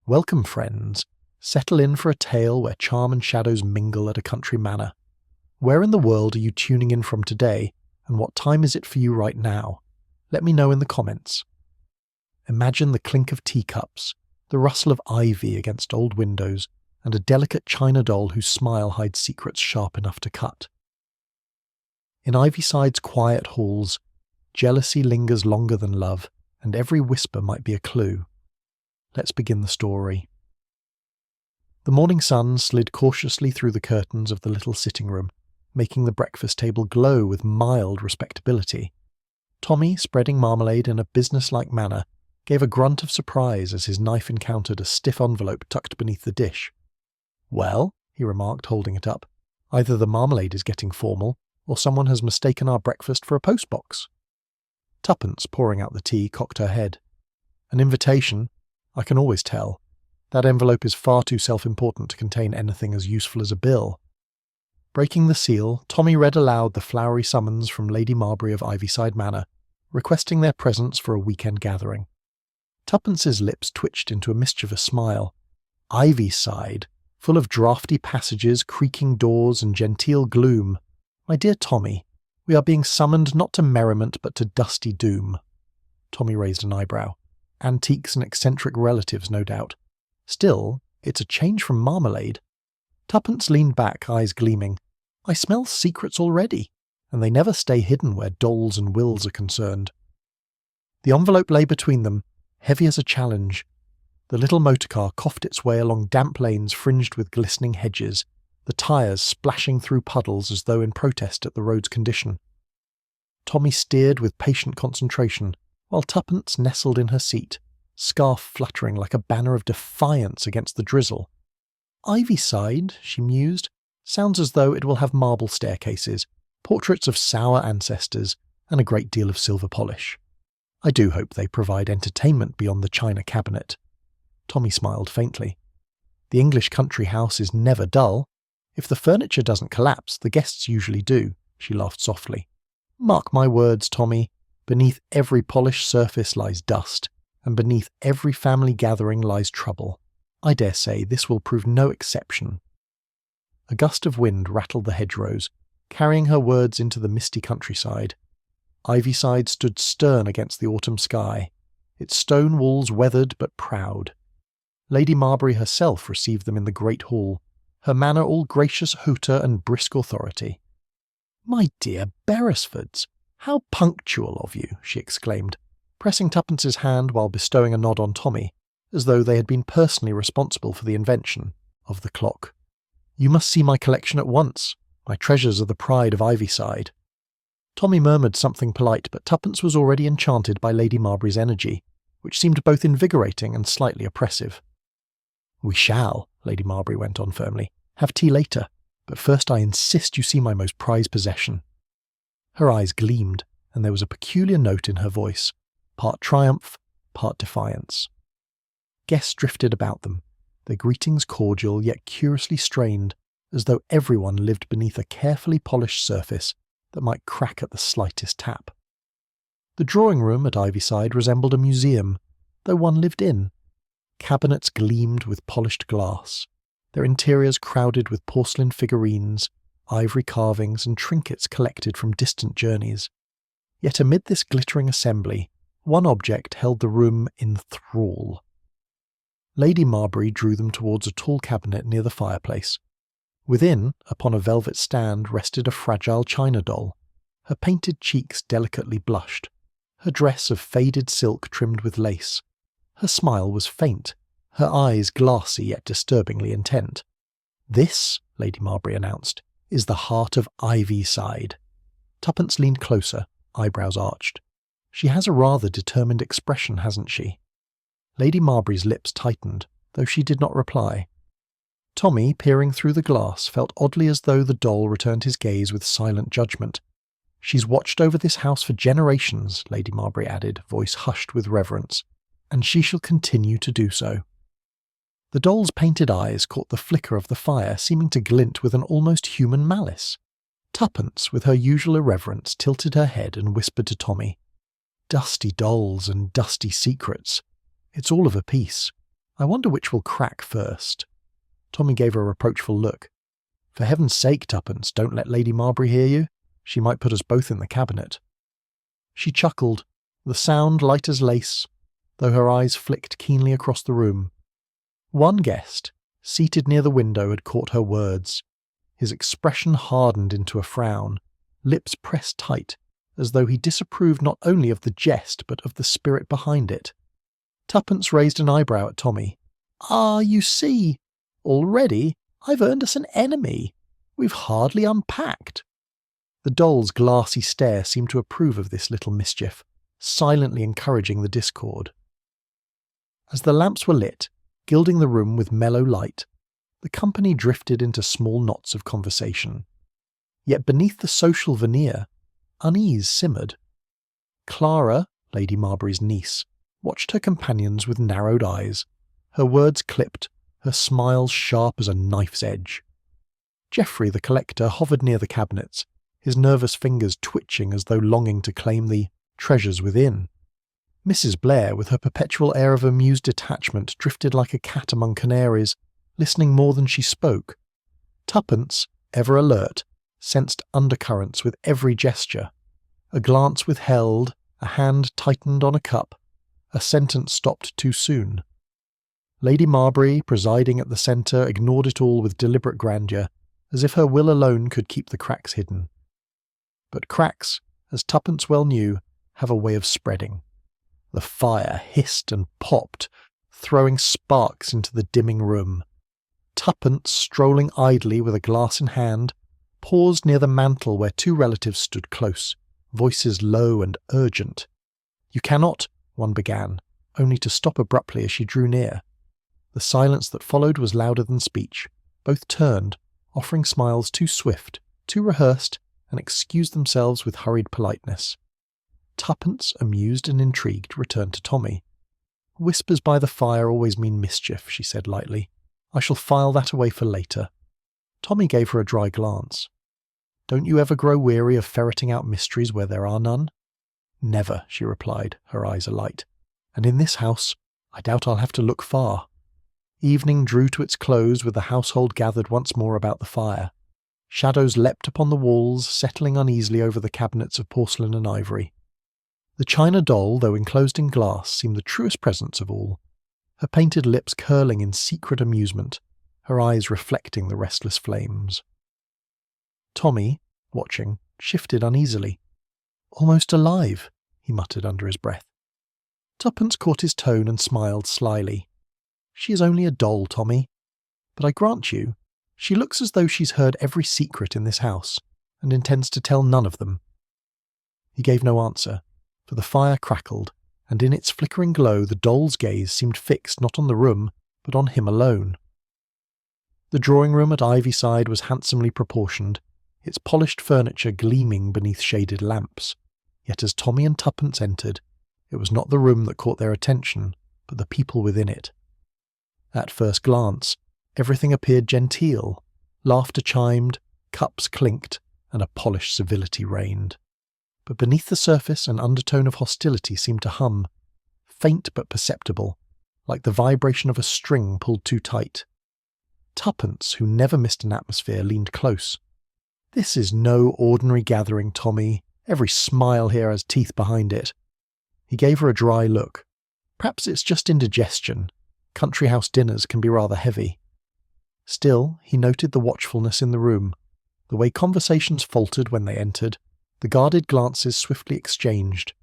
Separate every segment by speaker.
Speaker 1: Welcome, friends. Settle in for a tale where charm and shadows mingle at a country manor. Where in the world are you tuning in from today, and what time is it for you right now? Let me know in the comments. Imagine the clink of teacups, the rustle of ivy against old windows, and a delicate china doll whose smile hides secrets sharp enough to cut. In Ivyside's quiet halls, jealousy lingers longer than love, and every whisper might be a clue. Let's begin the story. The morning sun slid cautiously through the curtains of the little sitting room, making the breakfast table glow with mild respectability. Tommy, spreading marmalade in a businesslike manner, gave a grunt of surprise as his knife encountered a stiff envelope tucked beneath the dish. "Well," he remarked, holding it up, "either the marmalade is getting formal, or someone has mistaken our breakfast for a postbox." Tuppence, pouring out the tea, cocked her head. "An invitation? I can always tell. That envelope is far too self-important to contain anything as useful as a bill." Breaking the seal, Tommy read aloud the flowery summons from Lady Marbury of Ivyside Manor, requesting their presence for a weekend gathering. Tuppence's lips twitched into a mischievous smile. Ivyside, full of draughty passages, creaking doors, and genteel gloom. "My dear Tommy, we are being summoned not to merriment but to dusty doom." Tommy raised an eyebrow. Antiques and eccentric relatives, no doubt. Still, it's a change from marmalade. Tuppence leaned back, eyes gleaming. "I smell secrets already, and they never stay hidden where dolls and wills are concerned." The envelope lay between them, heavy as a challenge. The little motorcar coughed its way along damp lanes fringed with glistening hedges, the tyres splashing through puddles as though in protest at the road's condition. Tommy steered with patient concentration, while Tuppence nestled in her seat, scarf fluttering like a banner of defiance against the drizzle. "Ivyside," she mused, "sounds as though it will have marble staircases, portraits of sour ancestors, and a great deal of silver polish. I do hope they provide entertainment beyond the china cabinet." Tommy smiled faintly. "The English country house is never dull. If the furniture doesn't collapse, the guests usually do," she laughed softly. "Mark my words, Tommy. Beneath every polished surface lies dust, and beneath every family gathering lies trouble. I dare say this will prove no exception." A gust of wind rattled the hedgerows, carrying her words into the misty countryside. Ivyside stood stern against the autumn sky, its stone walls weathered but proud. Lady Marbury herself received them in the great hall, her manner all gracious hauteur and brisk authority. "My dear Beresfords, how punctual of you," she exclaimed, pressing Tuppence's hand while bestowing a nod on Tommy, as though they had been personally responsible for the invention of the clock. "You must see my collection at once. My treasures are the pride of Ivyside." Tommy murmured something polite, but Tuppence was already enchanted by Lady Marbury's energy, which seemed both invigorating and slightly oppressive. "We shall," Lady Marbury went on firmly, "have tea later, but first I insist you see my most prized possession." Her eyes gleamed, and there was a peculiar note in her voice, part triumph, part defiance. Guests drifted about them, their greetings cordial yet curiously strained, as though everyone lived beneath a carefully polished surface that might crack at the slightest tap. The drawing-room at Ivyside resembled a museum, though one lived in. Cabinets gleamed with polished glass, their interiors crowded with porcelain figurines, ivory carvings and trinkets collected from distant journeys. Yet amid this glittering assembly, one object held the room in thrall. Lady Marbury drew them towards a tall cabinet near the fireplace. Within, upon a velvet stand, rested a fragile china doll. Her painted cheeks delicately blushed, her dress of faded silk trimmed with lace. Her smile was faint, her eyes glassy yet disturbingly intent. "This," Lady Marbury announced, "is the heart of Ivyside." Tuppence leaned closer, eyebrows arched. "She has a rather determined expression, hasn't she?" Lady Marbury's lips tightened, though she did not reply. Tommy, peering through the glass, felt oddly as though the doll returned his gaze with silent judgment. "She's watched over this house for generations," Lady Marbury added, voice hushed with reverence, "and she shall continue to do so." The doll's painted eyes caught the flicker of the fire, seeming to glint with an almost human malice. Tuppence, with her usual irreverence, tilted her head and whispered to Tommy, "Dusty dolls and dusty secrets. It's all of a piece. I wonder which will crack first. Tommy gave her a reproachful look. For heaven's sake, Tuppence, don't let Lady Marbury hear you. She might put us both in the cabinet. She chuckled, the sound light as lace, though her eyes flicked keenly across the room. One guest, seated near the window, had caught her words. His expression hardened into a frown, lips pressed tight, as though he disapproved not only of the jest but of the spirit behind it. Tuppence raised an eyebrow at Tommy. "Ah, you see, already I've earned us an enemy. We've hardly unpacked." The doll's glassy stare seemed to approve of this little mischief, silently encouraging the discord. As the lamps were lit, gilding the room with mellow light, the company drifted into small knots of conversation. Yet beneath the social veneer, unease simmered. Clara, Lady Marbury's niece, watched her companions with narrowed eyes, her words clipped, her smiles sharp as a knife's edge. Geoffrey the collector hovered near the cabinets, his nervous fingers twitching as though longing to claim the treasures within. Mrs. Blair, with her perpetual air of amused detachment, drifted like a cat among canaries, listening more than she spoke. Tuppence, ever alert, sensed undercurrents with every gesture. A glance withheld, a hand tightened on a cup, a sentence stopped too soon. Lady Marbury, presiding at the centre, ignored it all with deliberate grandeur, as if her will alone could keep the cracks hidden. But cracks, as Tuppence well knew, have a way of spreading. The fire hissed and popped, throwing sparks into the dimming room. Tuppence, strolling idly with a glass in hand, paused near the mantel where two relatives stood close, voices low and urgent. "You cannot," one began, only to stop abruptly as she drew near. The silence that followed was louder than speech. Both turned, offering smiles too swift, too rehearsed, and excused themselves with hurried politeness. Tuppence, amused and intrigued, returned to Tommy. "Whispers by the fire always mean mischief," she said lightly. "I shall file that away for later." Tommy gave her a dry glance. "Don't you ever grow weary of ferreting out mysteries where there are none?" "Never," she replied, her eyes alight. "And in this house, I doubt I'll have to look far." Evening drew to its close with the household gathered once more about the fire. Shadows leapt upon the walls, settling uneasily over the cabinets of porcelain and ivory. The china doll, though enclosed in glass, seemed the truest presence of all, her painted lips curling in secret amusement, her eyes reflecting the restless flames. Tommy, watching, shifted uneasily. "Almost alive," he muttered under his breath. Tuppence caught his tone and smiled slyly. "She is only a doll, Tommy. But I grant you, she looks as though she's heard every secret in this house, and intends to tell none of them." He gave no answer, for the fire crackled, and in its flickering glow the doll's gaze seemed fixed not on the room, but on him alone. The drawing-room at Ivyside was handsomely proportioned, its polished furniture gleaming beneath shaded lamps. Yet as Tommy and Tuppence entered, it was not the room that caught their attention, but the people within it. At first glance, everything appeared genteel. Laughter chimed, cups clinked, and a polished civility reigned. But beneath the surface an undertone of hostility seemed to hum, faint but perceptible, like the vibration of a string pulled too tight. Tuppence, who never missed an atmosphere, leaned close. "This is no ordinary gathering, Tommy. Every smile here has teeth behind it." He gave her a dry look. "Perhaps it's just indigestion. Country house dinners can be rather heavy." Still, he noted the watchfulness in the room, the way conversations faltered when they entered, the guarded glances swiftly exchanged.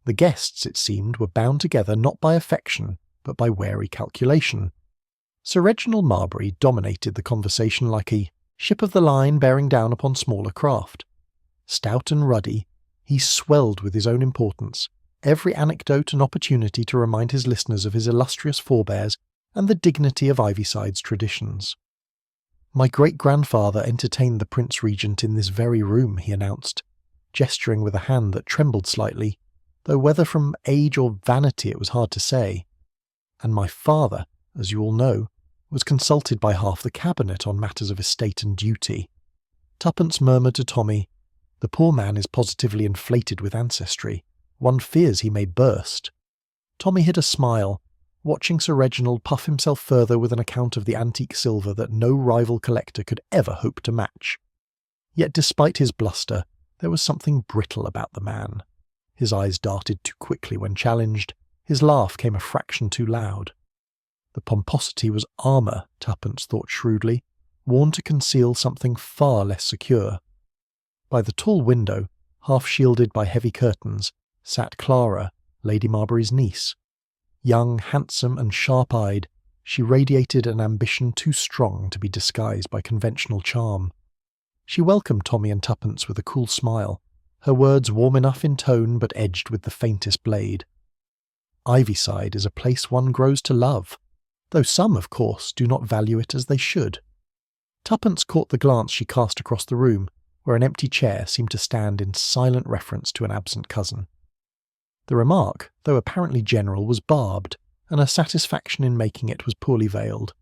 Speaker 1: The guests, it seemed, were bound together not by affection, but by wary calculation. Sir Reginald Marbury dominated the conversation like a ship of the line bearing down upon smaller craft. Stout and ruddy, he swelled with his own importance, every anecdote an opportunity to remind his listeners of his illustrious forebears and the dignity of Ivyside's traditions. "My great-grandfather entertained the Prince Regent in this very room," he announced, gesturing with a hand that trembled slightly, though whether from age or vanity it was hard to say. "And my father, as you all know, was consulted by half the cabinet on matters of estate and duty." Tuppence murmured to Tommy, "The poor man is positively inflated with ancestry. One fears he may burst." Tommy hid a smile, watching Sir Reginald puff himself further with an account of the antique silver that no rival collector could ever hope to match. Yet despite his bluster, there was something brittle about the man. His eyes darted too quickly when challenged, his laugh came a fraction too loud. The pomposity was armour, Tuppence thought shrewdly, worn to conceal something far less secure. By the tall window, half shielded by heavy curtains, sat Clara, Lady Marbury's niece. Young, handsome and sharp-eyed, she radiated an ambition too strong to be disguised by conventional charm. She welcomed Tommy and Tuppence with a cool smile, her words warm enough in tone but edged with the faintest blade. Ivyside is a place one grows to love, though some, of course, do not value it as they should. Tuppence caught the glance she cast across the room, where an empty chair seemed to stand in silent reference to an absent cousin. The remark, though apparently general, was barbed, and her satisfaction in making it was poorly veiled.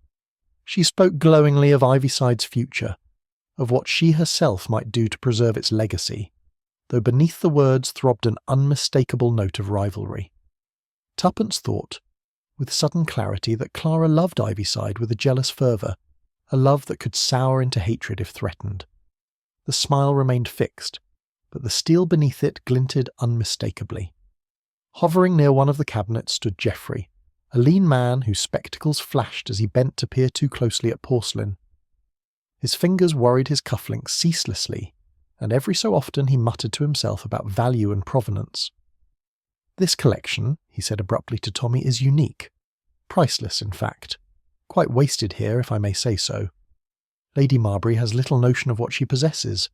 Speaker 1: She spoke glowingly of Ivyside's future, of what she herself might do to preserve its legacy, though beneath the words throbbed an unmistakable note of rivalry. Tuppence thought, with sudden clarity, that Clara loved Ivyside with a jealous fervour, a love that could sour into hatred if threatened. The smile remained fixed, but the steel beneath it glinted unmistakably. Hovering near one of the cabinets stood Geoffrey, a lean man whose spectacles flashed as he bent to peer too closely at porcelain. His fingers worried his cufflinks ceaselessly, and every so often he muttered to himself about value and provenance. "This collection," he said abruptly to Tommy, "is unique. Priceless, in fact. Quite wasted here, if I may say so. Lady Marbury has little notion of what she possesses."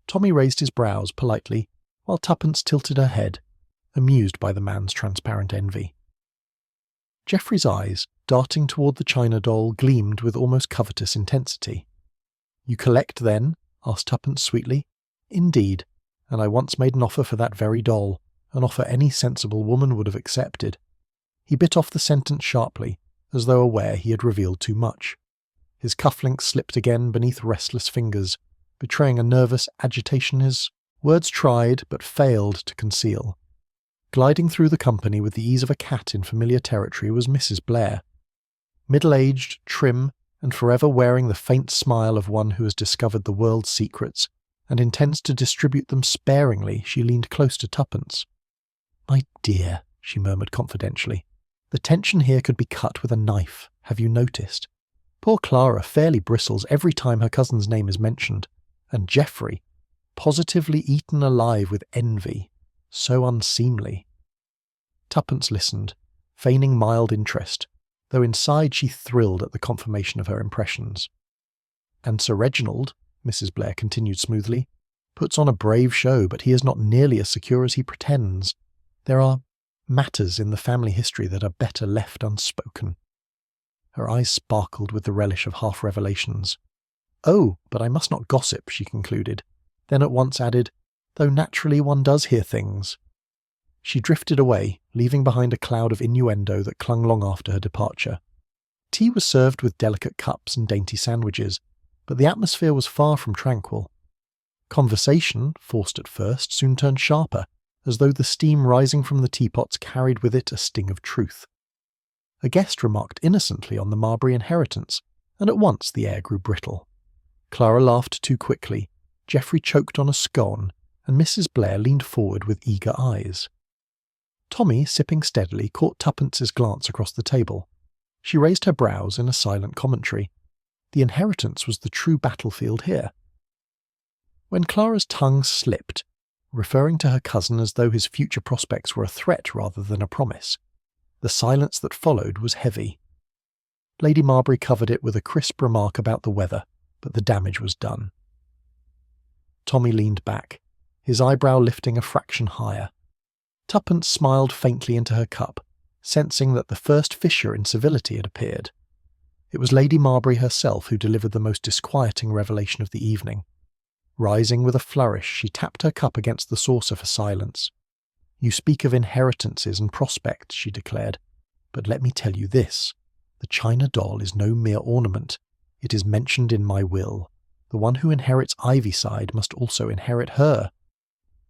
Speaker 1: Tommy raised his brows politely, while Tuppence tilted her head, amused by the man's transparent envy. Geoffrey's eyes, darting toward the china doll, gleamed with almost covetous intensity. "You collect, then?" asked Tuppence sweetly. "Indeed, and I once made an offer for that very doll, an offer any sensible woman would have accepted." He bit off the sentence sharply, as though aware he had revealed too much. His cufflinks slipped again beneath restless fingers, betraying a nervous agitation his words tried but failed to conceal. Gliding through the company with the ease of a cat in familiar territory was Mrs. Blair. Middle-aged, trim, and forever wearing the faint smile of one who has discovered the world's secrets and intends to distribute them sparingly, she leaned close to Tuppence. "My dear," she murmured confidentially, "the tension here could be cut with a knife, have you noticed? Poor Clara fairly bristles every time her cousin's name is mentioned, and Geoffrey, positively eaten alive with envy. So unseemly." Tuppence listened, feigning mild interest, though inside she thrilled at the confirmation of her impressions. "And Sir Reginald," Mrs. Blair continued smoothly, "puts on a brave show, but he is not nearly as secure as he pretends. There are matters in the family history that are better left unspoken." Her eyes sparkled with the relish of half-revelations. "Oh, but I must not gossip," she concluded, then at once added, "though naturally one does hear things." She drifted away, leaving behind a cloud of innuendo that clung long after her departure. Tea was served with delicate cups and dainty sandwiches, but the atmosphere was far from tranquil. Conversation, forced at first, soon turned sharper, as though the steam rising from the teapots carried with it a sting of truth. A guest remarked innocently on the Marbury inheritance, and at once the air grew brittle. Clara laughed too quickly, Geoffrey choked on a scone, and Mrs. Blair leaned forward with eager eyes. Tommy, sipping steadily, caught Tuppence's glance across the table. She raised her brows in a silent commentary. The inheritance was the true battlefield here. When Clara's tongue slipped, referring to her cousin as though his future prospects were a threat rather than a promise, the silence that followed was heavy. Lady Marbury covered it with a crisp remark about the weather, but the damage was done. Tommy leaned back, his eyebrow lifting a fraction higher. Tuppence smiled faintly into her cup, sensing that the first fissure in civility had appeared. It was Lady Marbury herself who delivered the most disquieting revelation of the evening. Rising with a flourish, she tapped her cup against the saucer for silence. "You speak of inheritances and prospects," she declared, "but let me tell you this. The china doll is no mere ornament. It is mentioned in my will. The one who inherits Ivyside must also inherit her."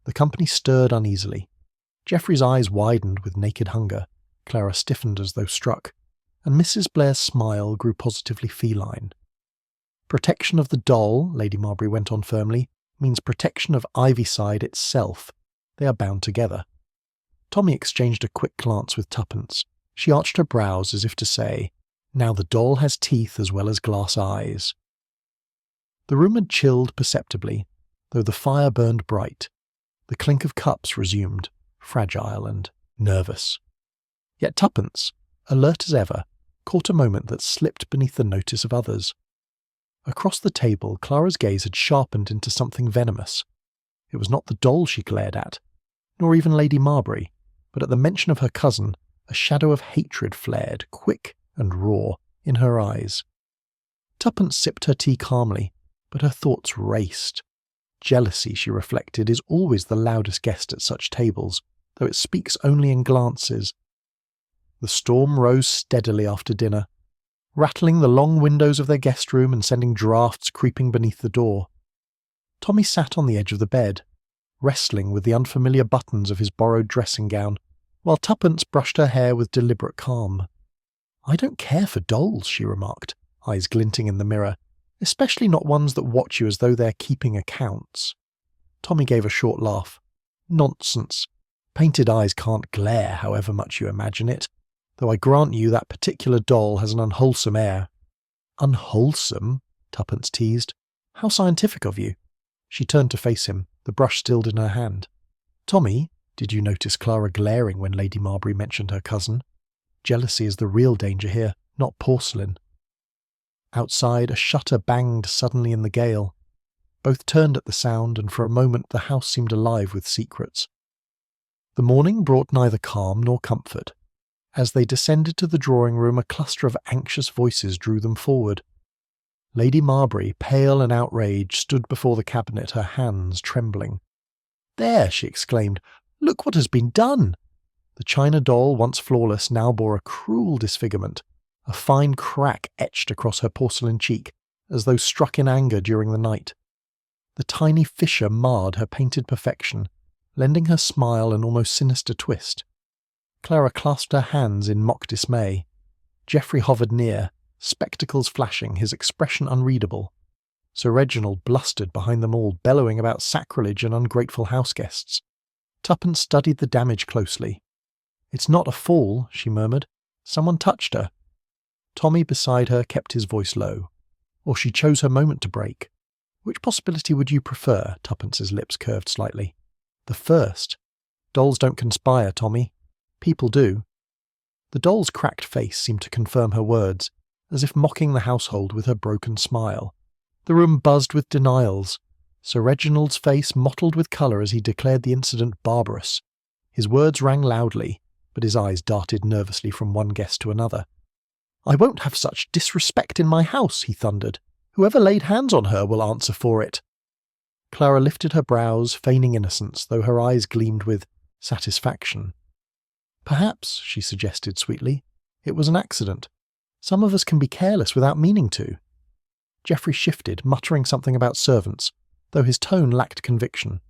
Speaker 1: The company stirred uneasily. Geoffrey's eyes widened with naked hunger. Clara stiffened as though struck, and Mrs. Blair's smile grew positively feline. Protection of the doll, Lady Marbury went on firmly, means protection of Ivyside itself. They are bound together. Tommy exchanged a quick glance with Tuppence. She arched her brows as if to say, "Now the doll has teeth as well as glass eyes." The room had chilled perceptibly, though the fire burned bright. The clink of cups resumed, fragile and nervous. Yet Tuppence, alert as ever, caught a moment that slipped beneath the notice of others. Across the table, Clara's gaze had sharpened into something venomous. It was not the doll she glared at, nor even Lady Marbury, but at the mention of her cousin, a shadow of hatred flared, quick and raw, in her eyes. Tuppence sipped her tea calmly, but her thoughts raced. Jealousy, she reflected, is always the loudest guest at such tables, though it speaks only in glances. The storm rose steadily after dinner, rattling the long windows of their guest room and sending draughts creeping beneath the door. Tommy sat on the edge of the bed, wrestling with the unfamiliar buttons of his borrowed dressing gown, while Tuppence brushed her hair with deliberate calm. "I don't care for dolls," she remarked, eyes glinting in the mirror, "especially not ones that watch you as though they're keeping accounts." Tommy gave a short laugh. "Nonsense. Painted eyes can't glare, however much you imagine it, though I grant you that particular doll has an unwholesome air." "Unwholesome?" Tuppence teased. "How scientific of you." She turned to face him, the brush still in her hand. "Tommy, did you notice Clara glaring when Lady Marbury mentioned her cousin? Jealousy is the real danger here, not porcelain." Outside, a shutter banged suddenly in the gale. Both turned at the sound, and for a moment the house seemed alive with secrets. The morning brought neither calm nor comfort. As they descended to the drawing-room, a cluster of anxious voices drew them forward. Lady Marbury, pale and outraged, stood before the cabinet, her hands trembling. "There!" she exclaimed. "Look what has been done!" The china doll, once flawless, now bore a cruel disfigurement. A fine crack etched across her porcelain cheek, as though struck in anger during the night. The tiny fissure marred her painted perfection, lending her smile an almost sinister twist. Clara clasped her hands in mock dismay. Geoffrey hovered near, spectacles flashing, his expression unreadable. Sir Reginald blustered behind them all, bellowing about sacrilege and ungrateful houseguests. Tuppence studied the damage closely. "It's not a fall," she murmured. "Someone touched her." Tommy beside her kept his voice low. "Or she chose her moment to break. Which possibility would you prefer?" Tuppence's lips curved slightly. "The first. Dolls don't conspire, Tommy. People do." The doll's cracked face seemed to confirm her words, as if mocking the household with her broken smile. The room buzzed with denials. Sir Reginald's face mottled with colour as he declared the incident barbarous. His words rang loudly, but his eyes darted nervously from one guest to another. "I won't have such disrespect in my house," he thundered. "Whoever laid hands on her will answer for it." Clara lifted her brows, feigning innocence, though her eyes gleamed with satisfaction. "Perhaps," she suggested sweetly, "it was an accident. Some of us can be careless without meaning to." Geoffrey shifted, muttering something about servants, though his tone lacked conviction.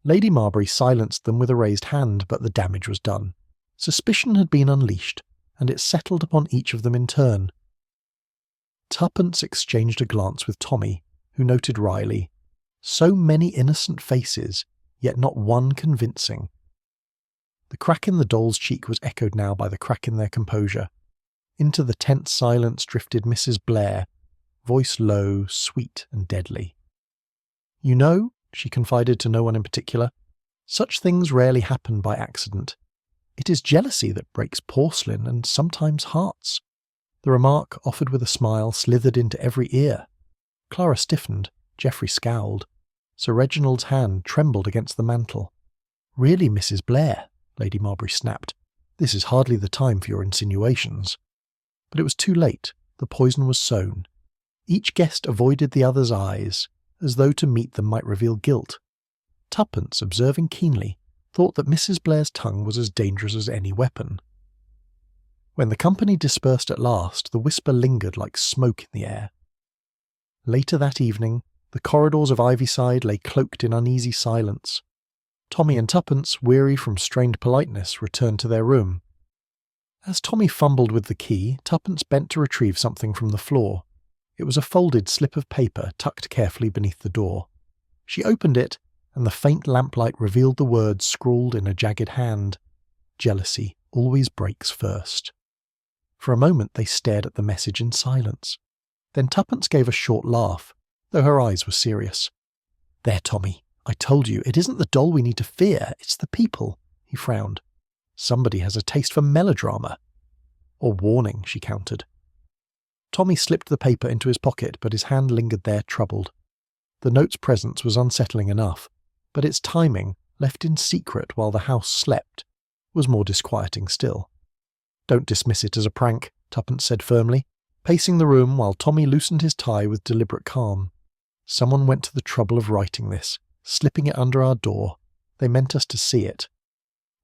Speaker 1: Lady Marbury silenced them with a raised hand, but the damage was done. Suspicion had been unleashed, and it settled upon each of them in turn. Tuppence exchanged a glance with Tommy, who noted wryly, "So many innocent faces, yet not one convincing." The crack in the doll's cheek was echoed now by the crack in their composure. Into the tense silence drifted Mrs. Blair, voice low, sweet and deadly. "You know," she confided to no one in particular, "such things rarely happen by accident. It is jealousy that breaks porcelain and sometimes hearts." The remark, offered with a smile, slithered into every ear. Clara stiffened, Geoffrey scowled. Sir Reginald's hand trembled against the mantel. "Really, Mrs. Blair," Lady Marbury snapped, "this is hardly the time for your insinuations." But it was too late. The poison was sown. Each guest avoided the other's eyes, as though to meet them might reveal guilt. Tuppence, observing keenly, thought that Mrs. Blair's tongue was as dangerous as any weapon. When the company dispersed at last, the whisper lingered like smoke in the air. Later that evening, the corridors of Ivyside lay cloaked in uneasy silence. Tommy and Tuppence, weary from strained politeness, returned to their room. As Tommy fumbled with the key, Tuppence bent to retrieve something from the floor. It was a folded slip of paper tucked carefully beneath the door. She opened it, and the faint lamplight revealed the words scrawled in a jagged hand. "Jealousy always breaks first." For a moment they stared at the message in silence. Then Tuppence gave a short laugh, though her eyes were serious. "There, Tommy, I told you, it isn't the doll we need to fear, it's the people," he frowned. "Somebody has a taste for melodrama." "Or warning," she countered. Tommy slipped the paper into his pocket, but his hand lingered there troubled. The note's presence was unsettling enough, but its timing, left in secret while the house slept, was more disquieting still. "Don't dismiss it as a prank," Tuppence said firmly, pacing the room while Tommy loosened his tie with deliberate calm. "Someone went to the trouble of writing this, slipping it under our door. They meant us to see it."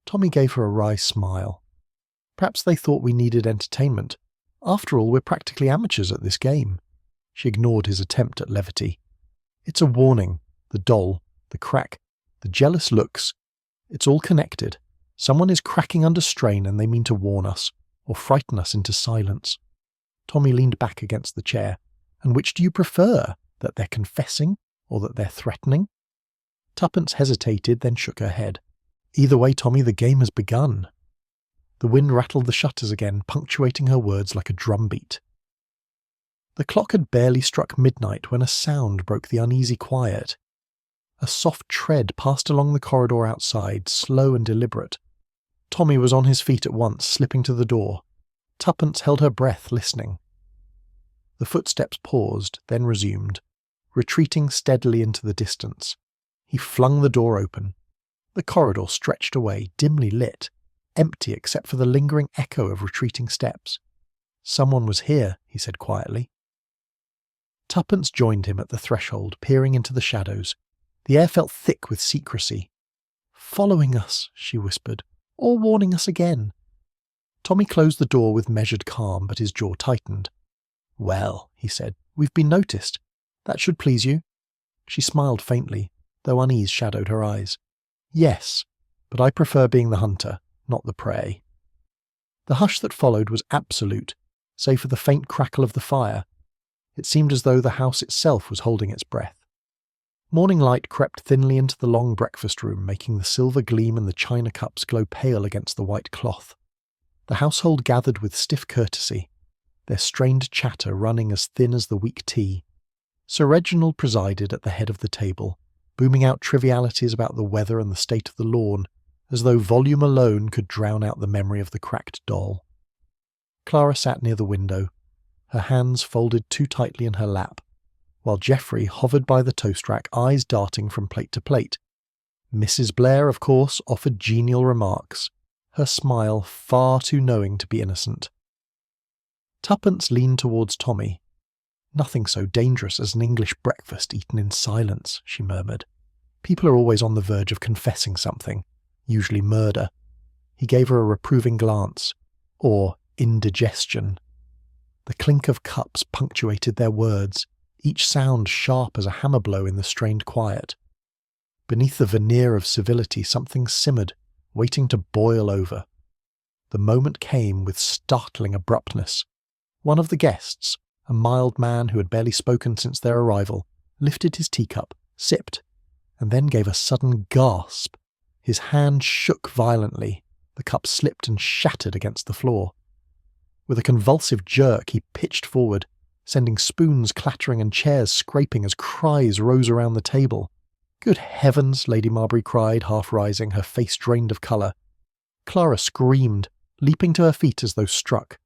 Speaker 1: Tommy gave her a wry smile. "Perhaps they thought we needed entertainment. After all, we're practically amateurs at this game." She ignored his attempt at levity. "It's a warning. The doll, the crack, the jealous looks. It's all connected. Someone is cracking under strain and they mean to warn us, or frighten us into silence." Tommy leaned back against the chair. "And which do you prefer, that they're confessing, or that they're threatening?" Tuppence hesitated, then shook her head. "Either way, Tommy, the game has begun." The wind rattled the shutters again, punctuating her words like a drumbeat. The clock had barely struck midnight when a sound broke the uneasy quiet. A soft tread passed along the corridor outside, slow and deliberate. Tommy was on his feet at once, slipping to the door. Tuppence held her breath, listening. The footsteps paused, then resumed, retreating steadily into the distance. He flung the door open. The corridor stretched away, dimly lit, empty except for the lingering echo of retreating steps. "Someone was here," he said quietly. Tuppence joined him at the threshold, peering into the shadows. The air felt thick with secrecy. "Following us," she whispered, "or warning us again." Tommy closed the door with measured calm, but his jaw tightened. "Well," he said, "we've been noticed. That should please you." She smiled faintly, though unease shadowed her eyes. "Yes, but I prefer being the hunter, not the prey." The hush that followed was absolute, save for the faint crackle of the fire. It seemed as though the house itself was holding its breath. Morning light crept thinly into the long breakfast room, making the silver gleam in the china cups glow pale against the white cloth. The household gathered with stiff courtesy, their strained chatter running as thin as the weak tea. Sir Reginald presided at the head of the table, booming out trivialities about the weather and the state of the lawn, as though volume alone could drown out the memory of the cracked doll. Clara sat near the window, her hands folded too tightly in her lap, while Geoffrey hovered by the toast rack, eyes darting from plate to plate. Mrs. Blair, of course, offered genial remarks, her smile far too knowing to be innocent. Tuppence leaned towards Tommy. "Nothing so dangerous as an English breakfast eaten in silence," she murmured. "People are always on the verge of confessing something, usually murder." He gave her a reproving glance. "Or indigestion." The clink of cups punctuated their words, each sound sharp as a hammer blow in the strained quiet. Beneath the veneer of civility something simmered, waiting to boil over. The moment came with startling abruptness. One of the guests, a mild man who had barely spoken since their arrival, lifted his teacup, sipped, and then gave a sudden gasp. His hand shook violently. The cup slipped and shattered against the floor. With a convulsive jerk, he pitched forward, sending spoons clattering and chairs scraping as cries rose around the table. "Good heavens!" Lady Marbury cried, half rising, her face drained of colour. Clara screamed, leaping to her feet as though struck.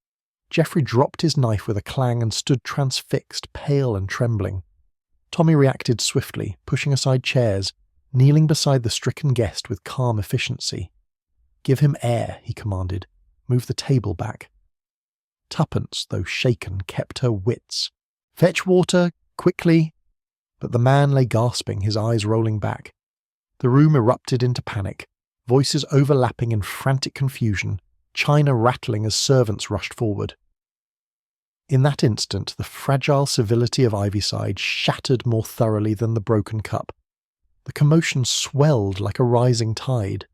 Speaker 1: Geoffrey dropped his knife with a clang and stood transfixed, pale and trembling. Tommy reacted swiftly, pushing aside chairs, kneeling beside the stricken guest with calm efficiency. "Give him air," he commanded. "Move the table back." Tuppence, though shaken, kept her wits. "Fetch water, quickly!" But the man lay gasping, his eyes rolling back. The room erupted into panic, voices overlapping in frantic confusion, china rattling as servants rushed forward. In that instant, the fragile civility of Ivyside shattered more thoroughly than the broken cup. The commotion swelled like a rising tide.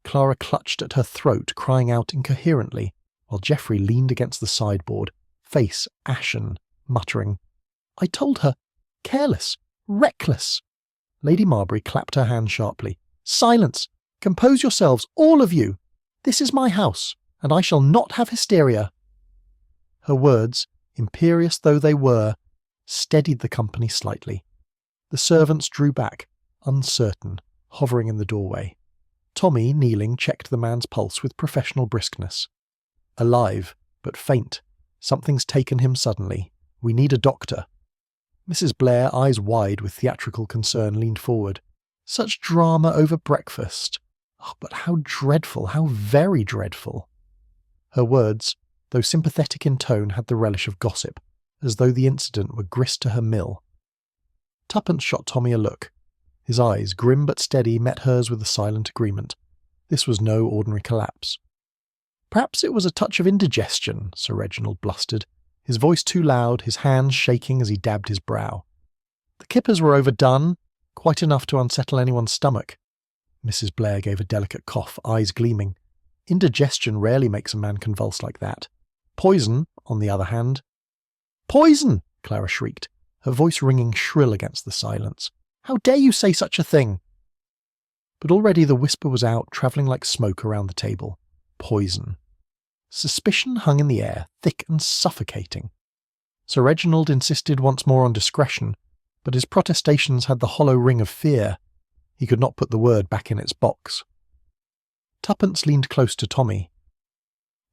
Speaker 1: Clara clutched at her throat, crying out incoherently, while Geoffrey leaned against the sideboard, face ashen, muttering, "I told her. Careless. Reckless." Lady Marbury clapped her hand sharply. "Silence! Compose yourselves, all of you! This is my house, and I shall not have hysteria." Her words, imperious though they were, steadied the company slightly. The servants drew back, uncertain, hovering in the doorway. Tommy, kneeling, checked the man's pulse with professional briskness. "Alive, but faint. Something's taken him suddenly. We need a doctor." Mrs. Blair, eyes wide with theatrical concern, leaned forward. "Such drama over breakfast. Oh, but how dreadful, how very dreadful." Her words, though sympathetic in tone, had the relish of gossip, as though the incident were grist to her mill. Tuppence shot Tommy a look. His eyes, grim but steady, met hers with a silent agreement. This was no ordinary collapse. "Perhaps it was a touch of indigestion," Sir Reginald blustered, his voice too loud, his hands shaking as he dabbed his brow. "The kippers were overdone, quite enough to unsettle anyone's stomach." Mrs. Blair gave a delicate cough, eyes gleaming. "Indigestion rarely makes a man convulse like that. Poison, on the other hand—" "Poison!" Clara shrieked, her voice ringing shrill against the silence. "How dare you say such a thing?" But already the whisper was out, travelling like smoke around the table. Poison. Suspicion hung in the air, thick and suffocating. Sir Reginald insisted once more on discretion, but his protestations had the hollow ring of fear. He could not put the word back in its box. Tuppence leaned close to Tommy.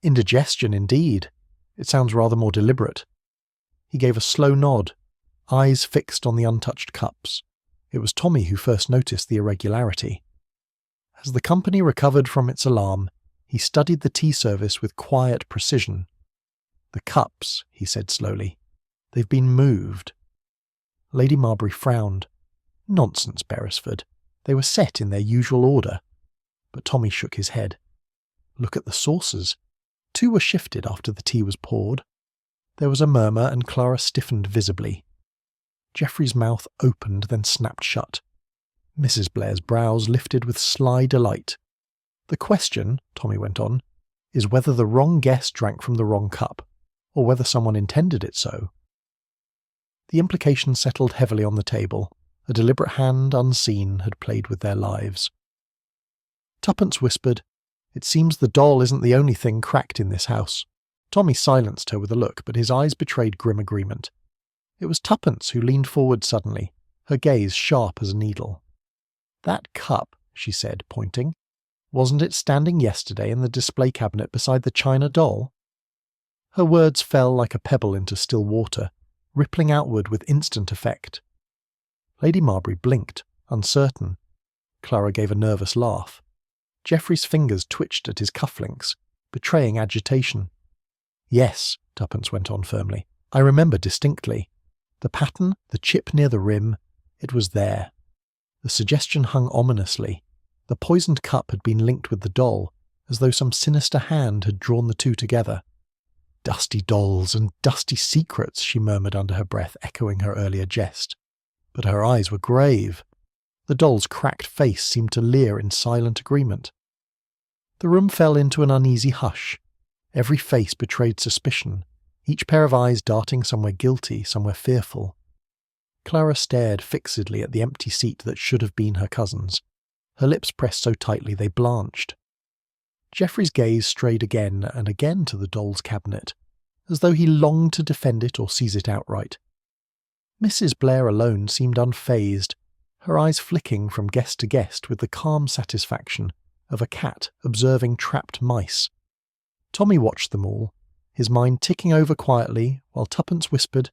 Speaker 1: "Indigestion, indeed. It sounds rather more deliberate." He gave a slow nod, eyes fixed on the untouched cups. It was Tommy who first noticed the irregularity. As the company recovered from its alarm, he studied the tea service with quiet precision. "The cups," he said slowly. "They've been moved." Lady Marbury frowned. "Nonsense, Beresford. They were set in their usual order." But Tommy shook his head. "Look at the saucers. 2 were shifted after the tea was poured." There was a murmur, and Clara stiffened visibly. Geoffrey's mouth opened, then snapped shut. Mrs. Blair's brows lifted with sly delight. "The question," Tommy went on, "is whether the wrong guest drank from the wrong cup, or whether someone intended it so." The implication settled heavily on the table. A deliberate hand, unseen, had played with their lives. Tuppence whispered, "It seems the doll isn't the only thing cracked in this house." Tommy silenced her with a look, but his eyes betrayed grim agreement. It was Tuppence who leaned forward suddenly, her gaze sharp as a needle. "That cup," she said, pointing, "wasn't it standing yesterday in the display cabinet beside the china doll?" Her words fell like a pebble into still water, rippling outward with instant effect. Lady Marbury blinked, uncertain. Clara gave a nervous laugh. Geoffrey's fingers twitched at his cufflinks, betraying agitation. "Yes," Tuppence went on firmly, "I remember distinctly. The pattern, the chip near the rim, it was there." The suggestion hung ominously. The poisoned cup had been linked with the doll, as though some sinister hand had drawn the two together. "Dusty dolls and dusty secrets," she murmured under her breath, echoing her earlier jest. But her eyes were grave. The doll's cracked face seemed to leer in silent agreement. The room fell into an uneasy hush. Every face betrayed suspicion, each pair of eyes darting somewhere guilty, somewhere fearful. Clara stared fixedly at the empty seat that should have been her cousin's, her lips pressed so tightly they blanched. Geoffrey's gaze strayed again and again to the doll's cabinet, as though he longed to defend it or seize it outright. Mrs. Blair alone seemed unfazed, her eyes flicking from guest to guest with the calm satisfaction of a cat observing trapped mice. Tommy watched them all, his mind ticking over quietly, while Tuppence whispered,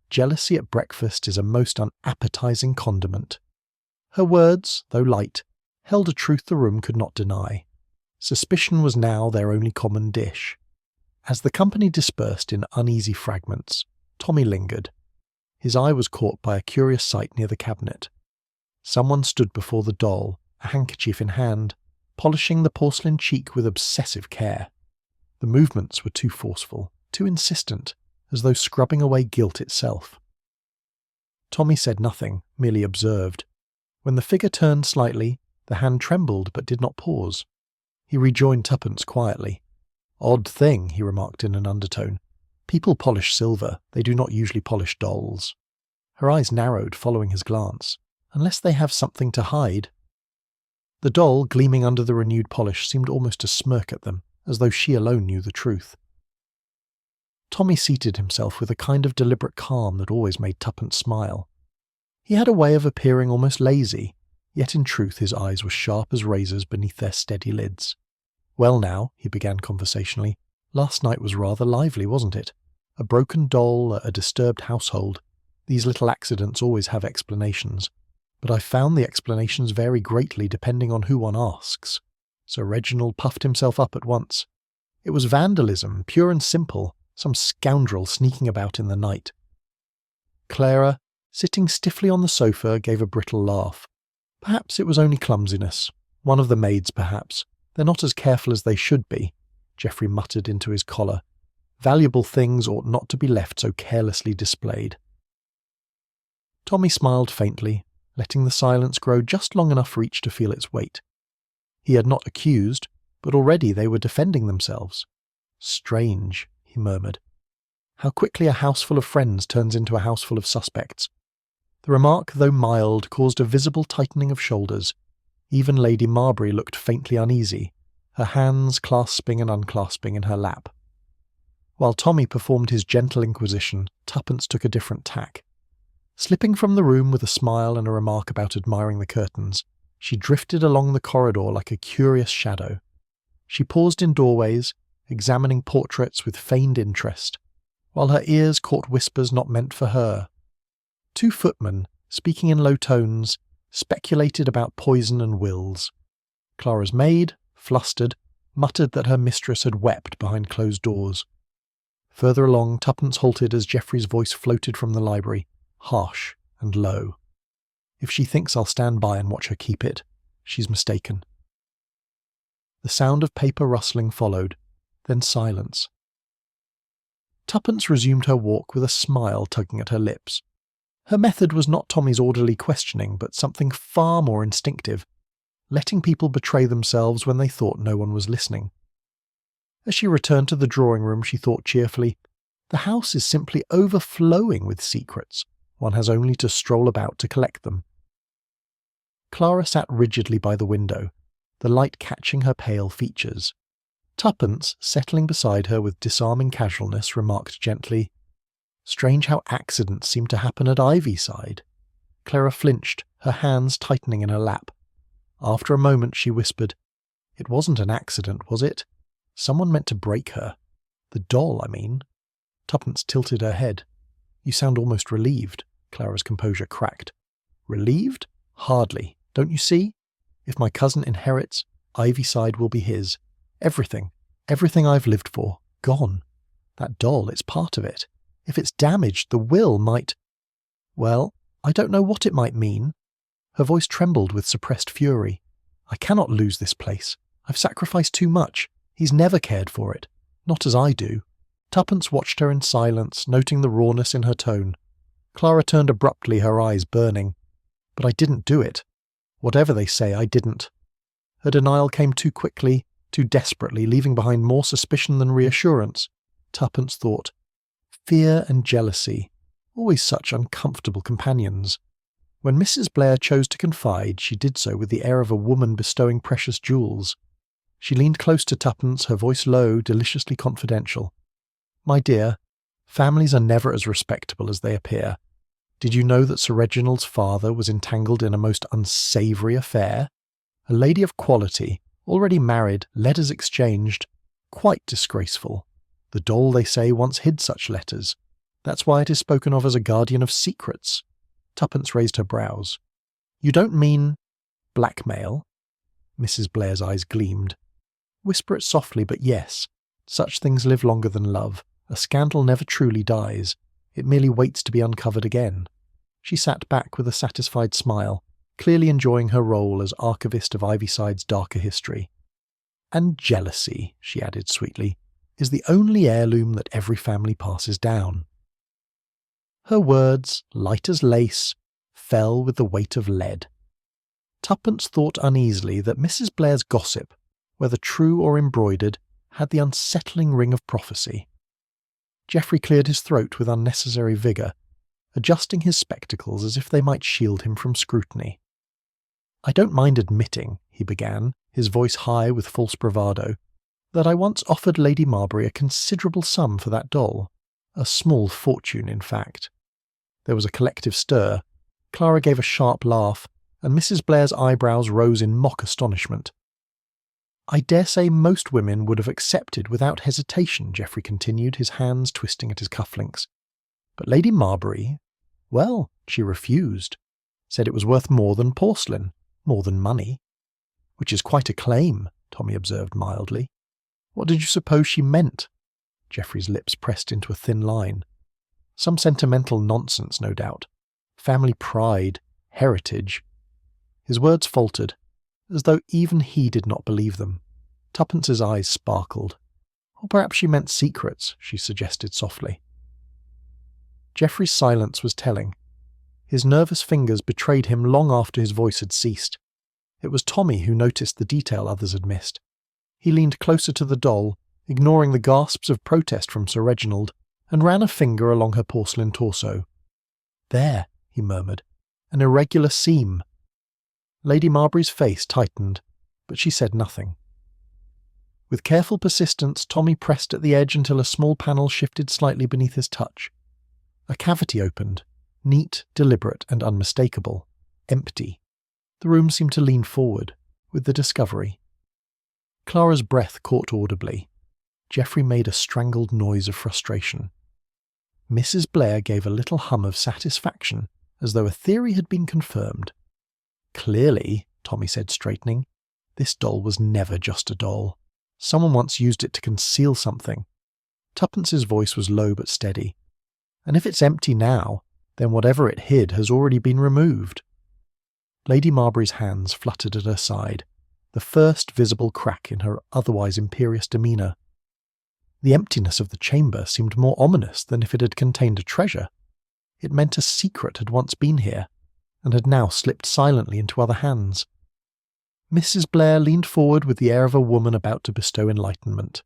Speaker 1: "Jealousy at breakfast is a most unappetizing condiment." Her words, though light, held a truth the room could not deny. Suspicion was now their only common dish. As the company dispersed in uneasy fragments, Tommy lingered. His eye was caught by a curious sight near the cabinet. Someone stood before the doll, a handkerchief in hand, polishing the porcelain cheek with obsessive care. The movements were too forceful, too insistent, as though scrubbing away guilt itself. Tommy said nothing, merely observed. When the figure turned slightly, the hand trembled but did not pause. He rejoined Tuppence quietly. Odd thing, he remarked in an undertone. People polish silver, they do not usually polish dolls. Her eyes narrowed, following his glance. Unless they have something to hide. The doll, gleaming under the renewed polish, seemed almost to smirk at them, as though she alone knew the truth. Tommy seated himself with a kind of deliberate calm that always made Tuppence smile. He had a way of appearing almost lazy, yet in truth his eyes were sharp as razors beneath their steady lids. "Well now," he began conversationally, "last night was rather lively, wasn't it? A broken doll, a disturbed household. These little accidents always have explanations. But I found the explanations vary greatly depending on who one asks." Sir Reginald puffed himself up at once. "It was vandalism, pure and simple, some scoundrel sneaking about in the night." Clara, sitting stiffly on the sofa, gave a brittle laugh. "Perhaps it was only clumsiness. One of the maids, perhaps. They're not as careful as they should be," Geoffrey muttered into his collar. "Valuable things ought not to be left so carelessly displayed." Tommy smiled faintly, letting the silence grow just long enough for each to feel its weight. He had not accused, but already they were defending themselves. "Strange," he murmured. "How quickly a house full of friends turns into a house full of suspects." The remark, though mild, caused a visible tightening of shoulders. Even Lady Marbury looked faintly uneasy, her hands clasping and unclasping in her lap. While Tommy performed his gentle inquisition, Tuppence took a different tack. Slipping from the room with a smile and a remark about admiring the curtains, she drifted along the corridor like a curious shadow. She paused in doorways, examining portraits with feigned interest, while her ears caught whispers not meant for her. Two footmen, speaking in low tones, speculated about poison and wills. Clara's maid, flustered, muttered that her mistress had wept behind closed doors. Further along, Tuppence halted as Geoffrey's voice floated from the library, harsh and low. "If she thinks I'll stand by and watch her keep it, she's mistaken." The sound of paper rustling followed, then silence. Tuppence resumed her walk with a smile tugging at her lips. Her method was not Tommy's orderly questioning, but something far more instinctive, letting people betray themselves when they thought no one was listening. As she returned to the drawing-room, she thought cheerfully, "The house is simply overflowing with secrets. One has only to stroll about to collect them." Clara sat rigidly by the window, the light catching her pale features. Tuppence, settling beside her with disarming casualness, remarked gently, "Strange how accidents seem to happen at Ivyside." Clara flinched, her hands tightening in her lap. After a moment she whispered, "It wasn't an accident, was it? Someone meant to break her. The doll, I mean." Tuppence tilted her head. "You sound almost relieved." Clara's composure cracked. "Relieved? Hardly. Don't you see? If my cousin inherits, Ivyside will be his. Everything I've lived for, gone. That doll, it's part of it. If it's damaged, the will might... Well, I don't know what it might mean." Her voice trembled with suppressed fury. "I cannot lose this place. I've sacrificed too much. He's never cared for it. Not as I do." Tuppence watched her in silence, noting the rawness in her tone. Clara turned abruptly, her eyes burning. "But I didn't do it. Whatever they say, I didn't." Her denial came too quickly, too desperately, leaving behind more suspicion than reassurance. Tuppence thought. Fear and jealousy, always such uncomfortable companions. When Mrs. Blair chose to confide, she did so with the air of a woman bestowing precious jewels. She leaned close to Tuppence, her voice low, deliciously confidential. "My dear, families are never as respectable as they appear. Did you know that Sir Reginald's father was entangled in a most unsavoury affair? A lady of quality, already married, letters exchanged. Quite disgraceful. The doll, they say, once hid such letters. That's why it is spoken of as a guardian of secrets." Tuppence raised her brows. "You don't mean blackmail?" Mrs. Blair's eyes gleamed. "Whisper it softly, but yes. Such things live longer than love. A scandal never truly dies. It merely waits to be uncovered again." She sat back with a satisfied smile, clearly enjoying her role as archivist of Ivyside's darker history. "And jealousy," she added sweetly, "is the only heirloom that every family passes down." Her words, light as lace, fell with the weight of lead. Tuppence thought uneasily that Mrs. Blair's gossip, whether true or embroidered, had the unsettling ring of prophecy. Geoffrey cleared his throat with unnecessary vigour, adjusting his spectacles as if they might shield him from scrutiny. "I don't mind admitting," he began, his voice high with false bravado, "that I once offered Lady Marbury a considerable sum for that doll. A small fortune, in fact." There was a collective stir. Clara gave a sharp laugh, and Mrs. Blair's eyebrows rose in mock astonishment. "I dare say most women would have accepted without hesitation," Geoffrey continued, his hands twisting at his cufflinks. "But Lady Marbury, well, she refused. Said it was worth more than porcelain, more than money." "Which is quite a claim," Tommy observed mildly. "What did you suppose she meant?" Geoffrey's lips pressed into a thin line. "Some sentimental nonsense, no doubt. Family pride, heritage." His words faltered, as though even he did not believe them. Tuppence's eyes sparkled. "Or perhaps she meant secrets," she suggested softly. Geoffrey's silence was telling. His nervous fingers betrayed him long after his voice had ceased. It was Tommy who noticed the detail others had missed. He leaned closer to the doll, ignoring the gasps of protest from Sir Reginald, and ran a finger along her porcelain torso. "There," he murmured, "an irregular seam." Lady Marbury's face tightened, but she said nothing. With careful persistence, Tommy pressed at the edge until a small panel shifted slightly beneath his touch. A cavity opened, neat, deliberate, and unmistakable. Empty. The room seemed to lean forward, with the discovery. Clara's breath caught audibly. Geoffrey made a strangled noise of frustration. Mrs. Blair gave a little hum of satisfaction, as though a theory had been confirmed. "Clearly," Tommy said, straightening, "this doll was never just a doll. Someone once used it to conceal something." Tuppence's voice was low but steady. "And if it's empty now, then whatever it hid has already been removed." Lady Marbury's hands fluttered at her side, the first visible crack in her otherwise imperious demeanour. The emptiness of the chamber seemed more ominous than if it had contained a treasure. It meant a secret had once been here, and had now slipped silently into other hands. Mrs. Blair leaned forward with the air of a woman about to bestow enlightenment.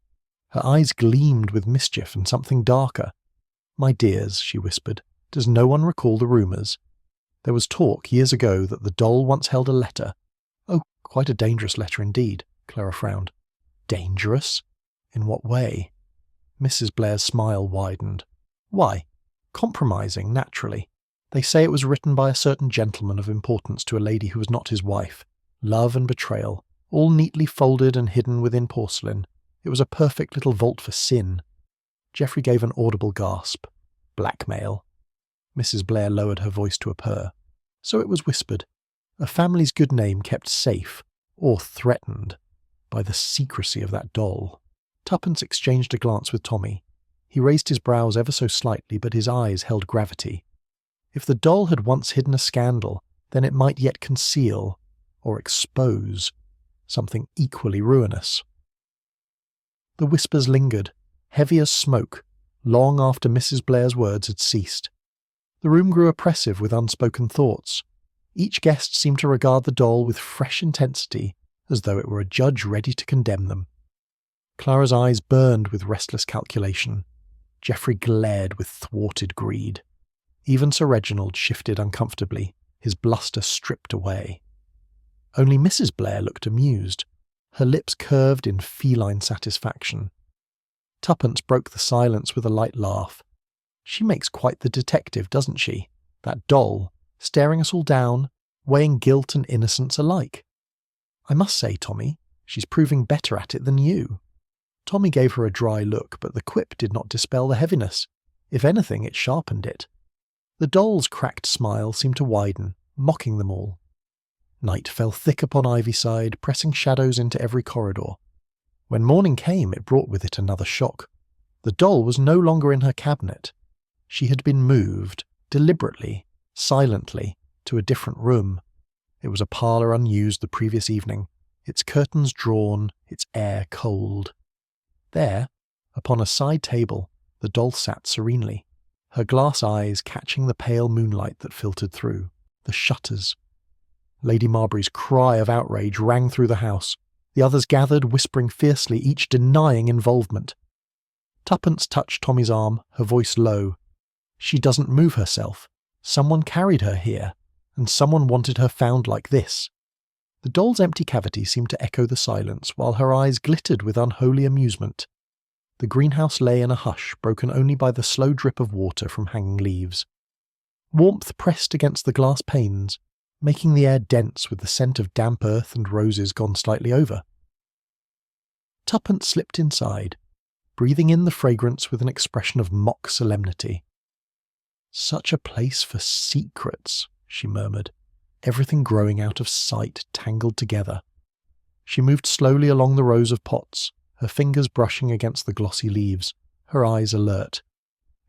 Speaker 1: Her eyes gleamed with mischief and something darker. "My dears," she whispered, "does no one recall the rumours? There was talk years ago that the doll once held a letter. Oh, quite a dangerous letter indeed," Clara frowned. "Dangerous? In what way?" Mrs. Blair's smile widened. "Why, compromising, naturally. They say it was written by a certain gentleman of importance to a lady who was not his wife. Love and betrayal, all neatly folded and hidden within porcelain. It was a perfect little vault for sin." Geoffrey gave an audible gasp. "Blackmail." Mrs. Blair lowered her voice to a purr. "So it was whispered. A family's good name kept safe, or threatened, by the secrecy of that doll." Tuppence exchanged a glance with Tommy. He raised his brows ever so slightly, but his eyes held gravity. If the doll had once hidden a scandal, then it might yet conceal, or expose, something equally ruinous. The whispers lingered, heavy as smoke, long after Mrs. Blair's words had ceased. The room grew oppressive with unspoken thoughts. Each guest seemed to regard the doll with fresh intensity, as though it were a judge ready to condemn them. Clara's eyes burned with restless calculation. Geoffrey glared with thwarted greed. Even Sir Reginald shifted uncomfortably, his bluster stripped away. Only Mrs. Blair looked amused, her lips curved in feline satisfaction. Tuppence broke the silence with a light laugh. "She makes quite the detective, doesn't she? That doll, staring us all down, weighing guilt and innocence alike. I must say, Tommy, she's proving better at it than you." Tommy gave her a dry look, but the quip did not dispel the heaviness. If anything, it sharpened it. The doll's cracked smile seemed to widen, mocking them all. Night fell thick upon Ivyside, pressing shadows into every corridor. When morning came, it brought with it another shock. The doll was no longer in her cabinet. She had been moved, deliberately, silently, to a different room. It was a parlour unused the previous evening, its curtains drawn, its air cold. There, upon a side table, the doll sat serenely, her glass eyes catching the pale moonlight that filtered through, the shutters. Lady Marbury's cry of outrage rang through the house. The others gathered, whispering fiercely, each denying involvement. Tuppence touched Tommy's arm, her voice low. She doesn't move herself. Someone carried her here, and someone wanted her found like this. The doll's empty cavity seemed to echo the silence, while her eyes glittered with unholy amusement. The greenhouse lay in a hush, broken only by the slow drip of water from hanging leaves. Warmth pressed against the glass panes, making the air dense with the scent of damp earth and roses gone slightly over. Tuppence slipped inside, breathing in the fragrance with an expression of mock solemnity. "Such a place for secrets," she murmured, everything growing out of sight, tangled together. She moved slowly along the rows of pots, her fingers brushing against the glossy leaves, her eyes alert.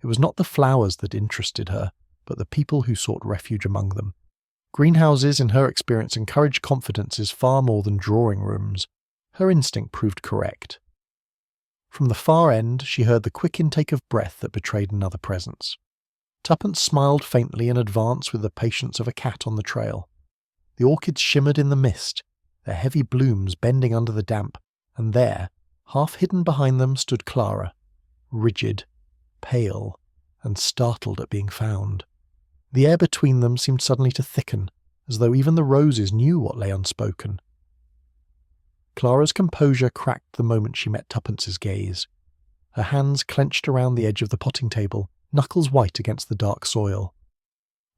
Speaker 1: It was not the flowers that interested her, but the people who sought refuge among them. Greenhouses, in her experience, encouraged confidences far more than drawing rooms. Her instinct proved correct. From the far end, she heard the quick intake of breath that betrayed another presence. Tuppence smiled faintly and advanced with the patience of a cat on the trail. The orchids shimmered in the mist, their heavy blooms bending under the damp, and there, half hidden behind them, stood Clara, rigid, pale, and startled at being found. The air between them seemed suddenly to thicken, as though even the roses knew what lay unspoken. Clara's composure cracked the moment she met Tuppence's gaze. Her hands clenched around the edge of the potting table, knuckles white against the dark soil.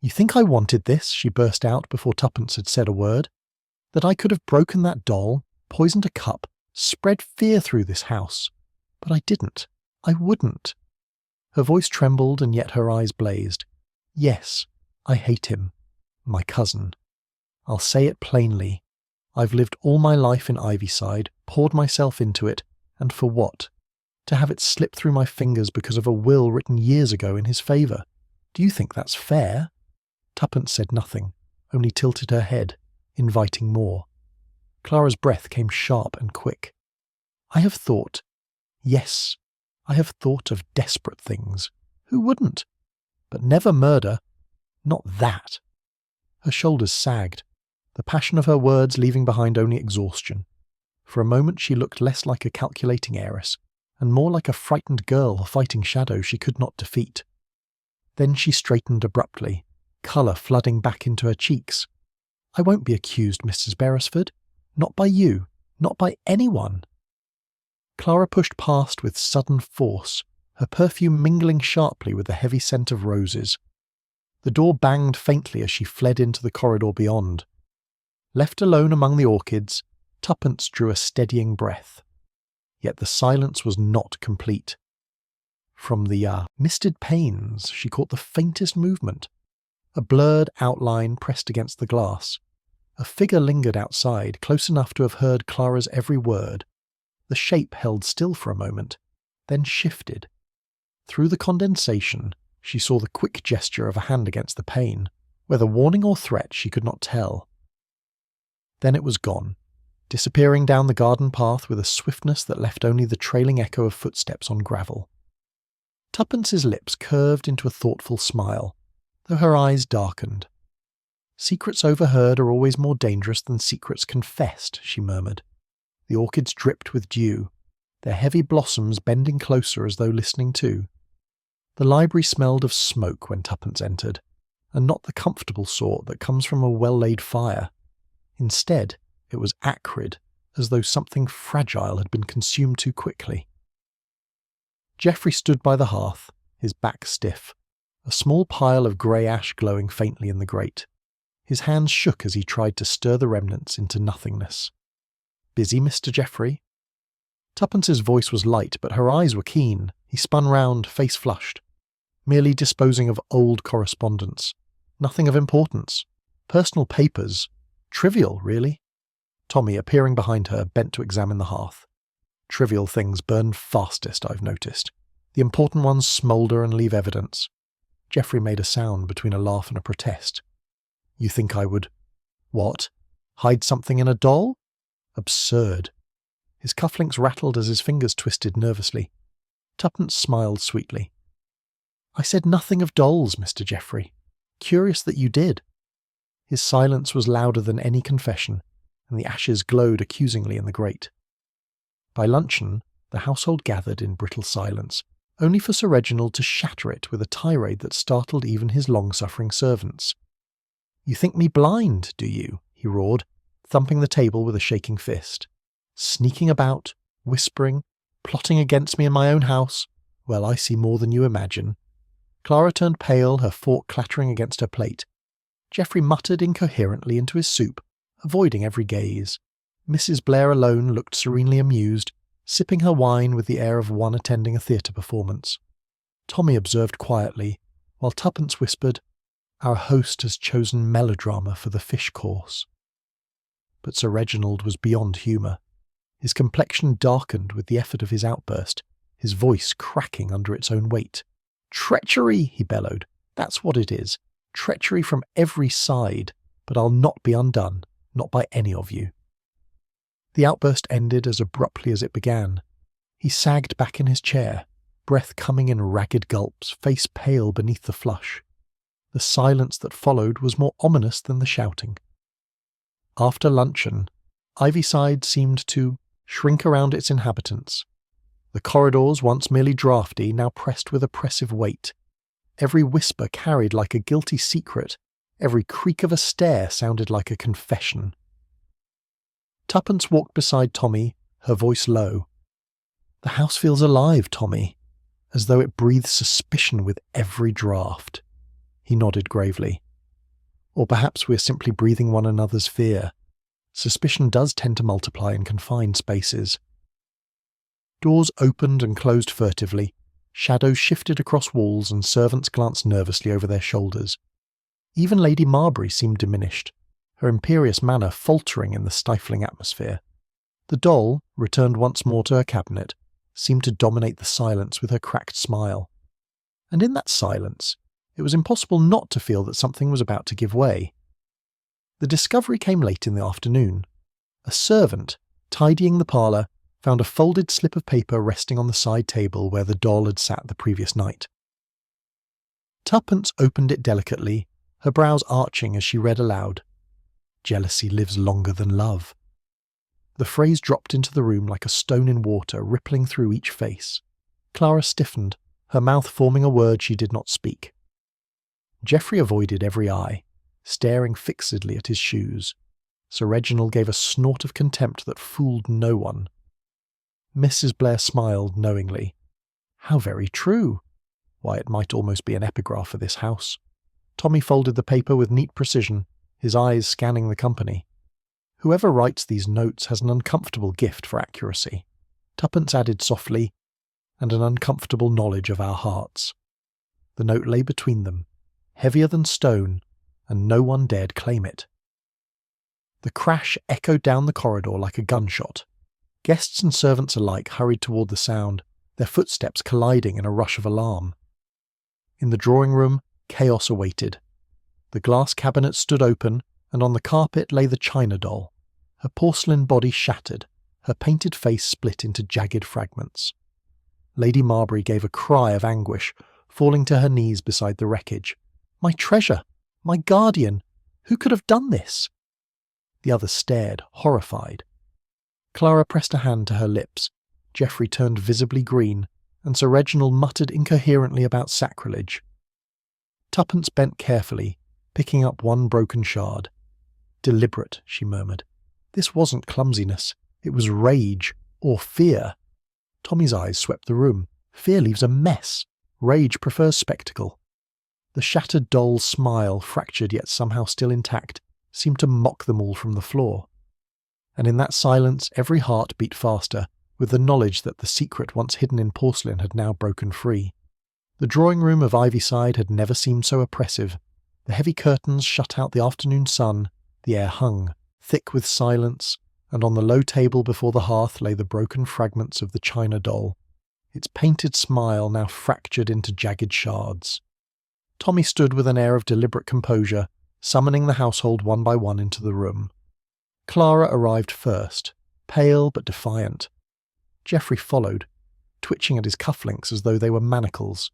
Speaker 1: "You think I wanted this?" she burst out before Tuppence had said a word. "That I could have broken that doll, poisoned a cup, spread fear through this house. But I didn't. I wouldn't." Her voice trembled and yet her eyes blazed. "Yes, I hate him. My cousin. I'll say it plainly. I've lived all my life in Ivyside, poured myself into it, and for what? To have it slip through my fingers because of a will written years ago in his favour. Do you think that's fair?" Tuppence said nothing, only tilted her head, inviting more. Clara's breath came sharp and quick. "I have thought. Yes, I have thought of desperate things. Who wouldn't? But never murder. Not that." Her shoulders sagged, the passion of her words leaving behind only exhaustion. For a moment she looked less like a calculating heiress, and more like a frightened girl fighting shadows she could not defeat. Then she straightened abruptly, colour flooding back into her cheeks. "I won't be accused, Mrs. Beresford. Not by you. Not by anyone." Clara pushed past with sudden force, her perfume mingling sharply with the heavy scent of roses. The door banged faintly as she fled into the corridor beyond. Left alone among the orchids, Tuppence drew a steadying breath. Yet the silence was not complete. From the misted panes she caught the faintest movement. A blurred outline pressed against the glass. A figure lingered outside, close enough to have heard Clara's every word. The shape held still for a moment, then shifted. Through the condensation, she saw the quick gesture of a hand against the pane, whether warning or threat she could not tell. Then it was gone, disappearing down the garden path with a swiftness that left only the trailing echo of footsteps on gravel. Tuppence's lips curved into a thoughtful smile, though her eyes darkened. "Secrets overheard are always more dangerous than secrets confessed," she murmured. The orchids dripped with dew, their heavy blossoms bending closer as though listening too. The library smelled of smoke when Tuppence entered, and not the comfortable sort that comes from a well-laid fire. Instead, it was acrid, as though something fragile had been consumed too quickly. Geoffrey stood by the hearth, his back stiff, a small pile of grey ash glowing faintly in the grate. His hands shook as he tried to stir the remnants into nothingness. "Busy, Mr. Geoffrey?" Tuppence's voice was light, but her eyes were keen. He spun round, face flushed. "Merely disposing of old correspondence. Nothing of importance. Personal papers. Trivial, really." Tommy, appearing behind her, bent to examine the hearth. "Trivial things burn fastest, I've noticed. The important ones smoulder and leave evidence." Geoffrey made a sound between a laugh and a protest. "You think I would—" "What? Hide something in a doll? Absurd." His cufflinks rattled as his fingers twisted nervously. Tuppence smiled sweetly. "I said nothing of dolls, Mr. Geoffrey. Curious that you did." His silence was louder than any confession, and the ashes glowed accusingly in the grate. By luncheon, the household gathered in brittle silence, only for Sir Reginald to shatter it with a tirade that startled even his long-suffering servants. "You think me blind, do you?" he roared, thumping the table with a shaking fist. "Sneaking about, whispering, plotting against me in my own house? Well, I see more than you imagine." Clara turned pale, her fork clattering against her plate. Geoffrey muttered incoherently into his soup, avoiding every gaze. Mrs. Blair alone looked serenely amused, sipping her wine with the air of one attending a theatre performance. Tommy observed quietly, while Tuppence whispered, "Our host has chosen melodrama for the fish course." But Sir Reginald was beyond humour. His complexion darkened with the effort of his outburst, his voice cracking under its own weight. "Treachery!" he bellowed. "That's what it is. Treachery from every side, but I'll not be undone, not by any of you." The outburst ended as abruptly as it began. He sagged back in his chair, breath coming in ragged gulps, face pale beneath the flush. The silence that followed was more ominous than the shouting. After luncheon, Ivyside seemed to shrink around its inhabitants. The corridors, once merely draughty, now pressed with oppressive weight. Every whisper carried like a guilty secret, every creak of a stair sounded like a confession. Tuppence walked beside Tommy, her voice low. "The house feels alive, Tommy, as though it breathes suspicion with every draught." He nodded gravely. "Or perhaps we're simply breathing one another's fear. Suspicion does tend to multiply in confined spaces." Doors opened and closed furtively, shadows shifted across walls, and servants glanced nervously over their shoulders. Even Lady Marbury seemed diminished, her imperious manner faltering in the stifling atmosphere. The doll, returned once more to her cabinet, seemed to dominate the silence with her cracked smile. And in that silence, it was impossible not to feel that something was about to give way. The discovery came late in the afternoon. A servant, tidying the parlour, found a folded slip of paper resting on the side table where the doll had sat the previous night. Tuppence opened it delicately, her brows arching as she read aloud, "Jealousy lives longer than love." The phrase dropped into the room like a stone in water, rippling through each face. Clara stiffened, her mouth forming a word she did not speak. Geoffrey avoided every eye, staring fixedly at his shoes. Sir Reginald gave a snort of contempt that fooled no one. Mrs. Blair smiled knowingly. How very true! Why, it might almost be an epigraph for this house. Tommy folded the paper with neat precision, his eyes scanning the company. Whoever writes these notes has an uncomfortable gift for accuracy. Tuppence added softly, and an uncomfortable knowledge of our hearts. The note lay between them, heavier than stone, and no one dared claim it. The crash echoed down the corridor like a gunshot. Guests and servants alike hurried toward the sound, their footsteps colliding in a rush of alarm. In the drawing-room, chaos awaited. The glass cabinet stood open, and on the carpet lay the china doll, her porcelain body shattered, her painted face split into jagged fragments. Lady Marbury gave a cry of anguish, falling to her knees beside the wreckage. "My treasure! My guardian! Who could have done this?" The others stared, horrified. Clara pressed a hand to her lips. Geoffrey turned visibly green, and Sir Reginald muttered incoherently about sacrilege. Tuppence bent carefully, picking up one broken shard. "Deliberate," she murmured. "This wasn't clumsiness. It was rage, or fear." Tommy's eyes swept the room. Fear leaves a mess. Rage prefers spectacle. The shattered doll's smile, fractured yet somehow still intact, seemed to mock them all from the floor. And in that silence every heart beat faster, with the knowledge that the secret once hidden in porcelain had now broken free. The drawing-room of Ivyside had never seemed so oppressive. The heavy curtains shut out the afternoon sun, the air hung, thick with silence, and on the low table before the hearth lay the broken fragments of the china doll, its painted smile now fractured into jagged shards. Tommy stood with an air of deliberate composure, summoning the household one by one into the room. Clara arrived first, pale but defiant. Geoffrey followed, twitching at his cufflinks as though they were manacles.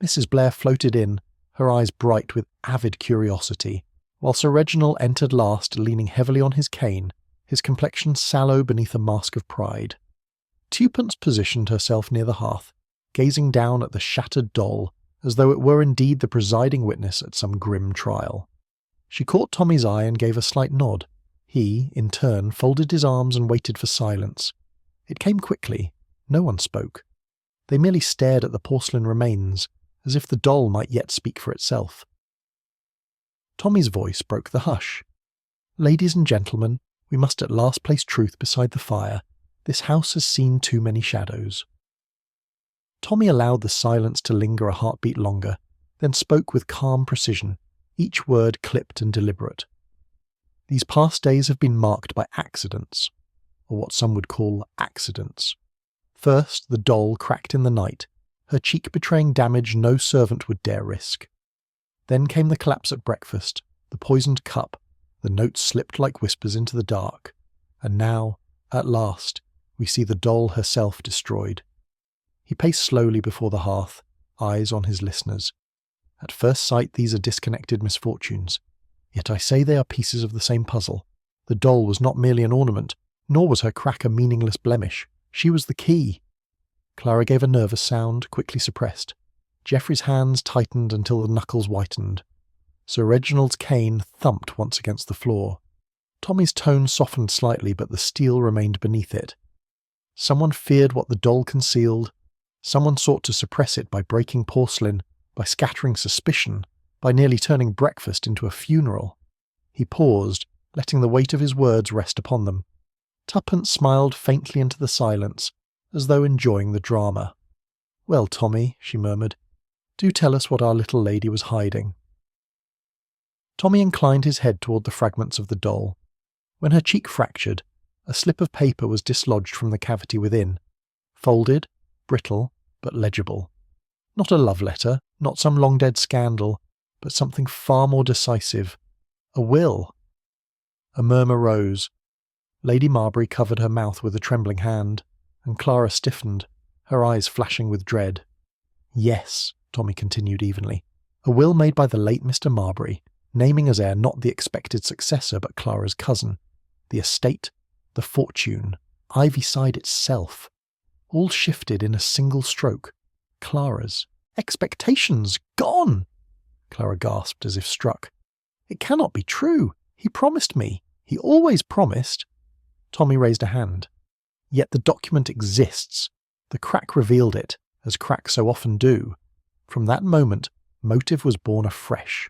Speaker 1: Mrs. Blair floated in, her eyes bright with avid curiosity, while Sir Reginald entered last, leaning heavily on his cane, his complexion sallow beneath a mask of pride. Tuppence positioned herself near the hearth, gazing down at the shattered doll as though it were indeed the presiding witness at some grim trial. She caught Tommy's eye and gave a slight nod. He, in turn, folded his arms and waited for silence. It came quickly. No one spoke. They merely stared at the porcelain remains, as if the doll might yet speak for itself. Tommy's voice broke the hush. "Ladies and gentlemen, we must at last place truth beside the fire. This house has seen too many shadows." Tommy allowed the silence to linger a heartbeat longer, then spoke with calm precision, each word clipped and deliberate. "These past days have been marked by accidents, or what some would call accidents. First, the doll cracked in the night, her cheek betraying damage no servant would dare risk. Then came the collapse at breakfast, the poisoned cup, the notes slipped like whispers into the dark, and now, at last, we see the doll herself destroyed." He paced slowly before the hearth, eyes on his listeners. "At first sight these are disconnected misfortunes, yet I say they are pieces of the same puzzle. The doll was not merely an ornament, nor was her crack a meaningless blemish. She was the key." Clara gave a nervous sound, quickly suppressed. Geoffrey's hands tightened until the knuckles whitened. Sir Reginald's cane thumped once against the floor. Tommy's tone softened slightly, but the steel remained beneath it. Someone feared what the doll concealed. Someone sought to suppress it by breaking porcelain, by scattering suspicion, by nearly turning breakfast into a funeral. He paused, letting the weight of his words rest upon them. Tuppence smiled faintly into the silence, as though enjoying the drama. "Well, Tommy," she murmured, "do tell us what our little lady was hiding." Tommy inclined his head toward the fragments of the doll. When her cheek fractured, a slip of paper was dislodged from the cavity within, folded, brittle, but legible. Not a love letter, not some long-dead scandal, but something far more decisive. A will. A murmur rose. Lady Marbury covered her mouth with a trembling hand, and Clara stiffened, her eyes flashing with dread. "Yes," Tommy continued evenly, "a will made by the late Mr. Marbury, naming as heir not the expected successor but Clara's cousin. The estate, the fortune, Ivyside itself, all shifted in a single stroke. Clara's expectations gone!" Clara gasped as if struck. "It cannot be true. He promised me. He always promised." Tommy raised a hand. "Yet the document exists. The crack revealed it, as cracks so often do. From that moment, motive was born afresh.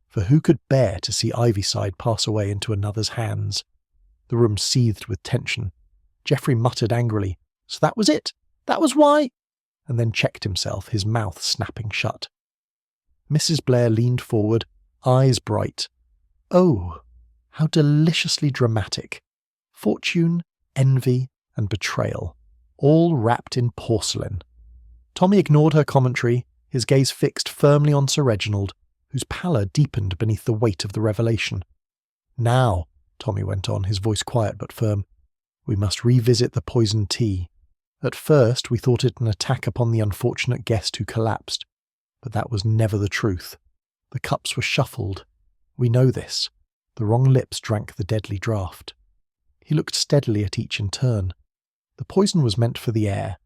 Speaker 1: For who could bear to see Ivyside pass away into another's hands?" The room seethed with tension. Geoffrey muttered angrily, "So that was it? That was why?" and then checked himself, his mouth snapping shut. Mrs. Blair leaned forward, eyes bright. Oh, how deliciously dramatic. Fortune, envy, and betrayal, all wrapped in porcelain. Tommy ignored her commentary, his gaze fixed firmly on Sir Reginald, whose pallor deepened beneath the weight of the revelation. "Now," Tommy went on, his voice quiet but firm, "we must revisit the poisoned tea. At first we thought it an attack upon the unfortunate guest who collapsed, but that was never the truth. The cups were shuffled. We know this. The wrong lips drank the deadly draught." He looked steadily at each in turn. The poison was meant for the heir,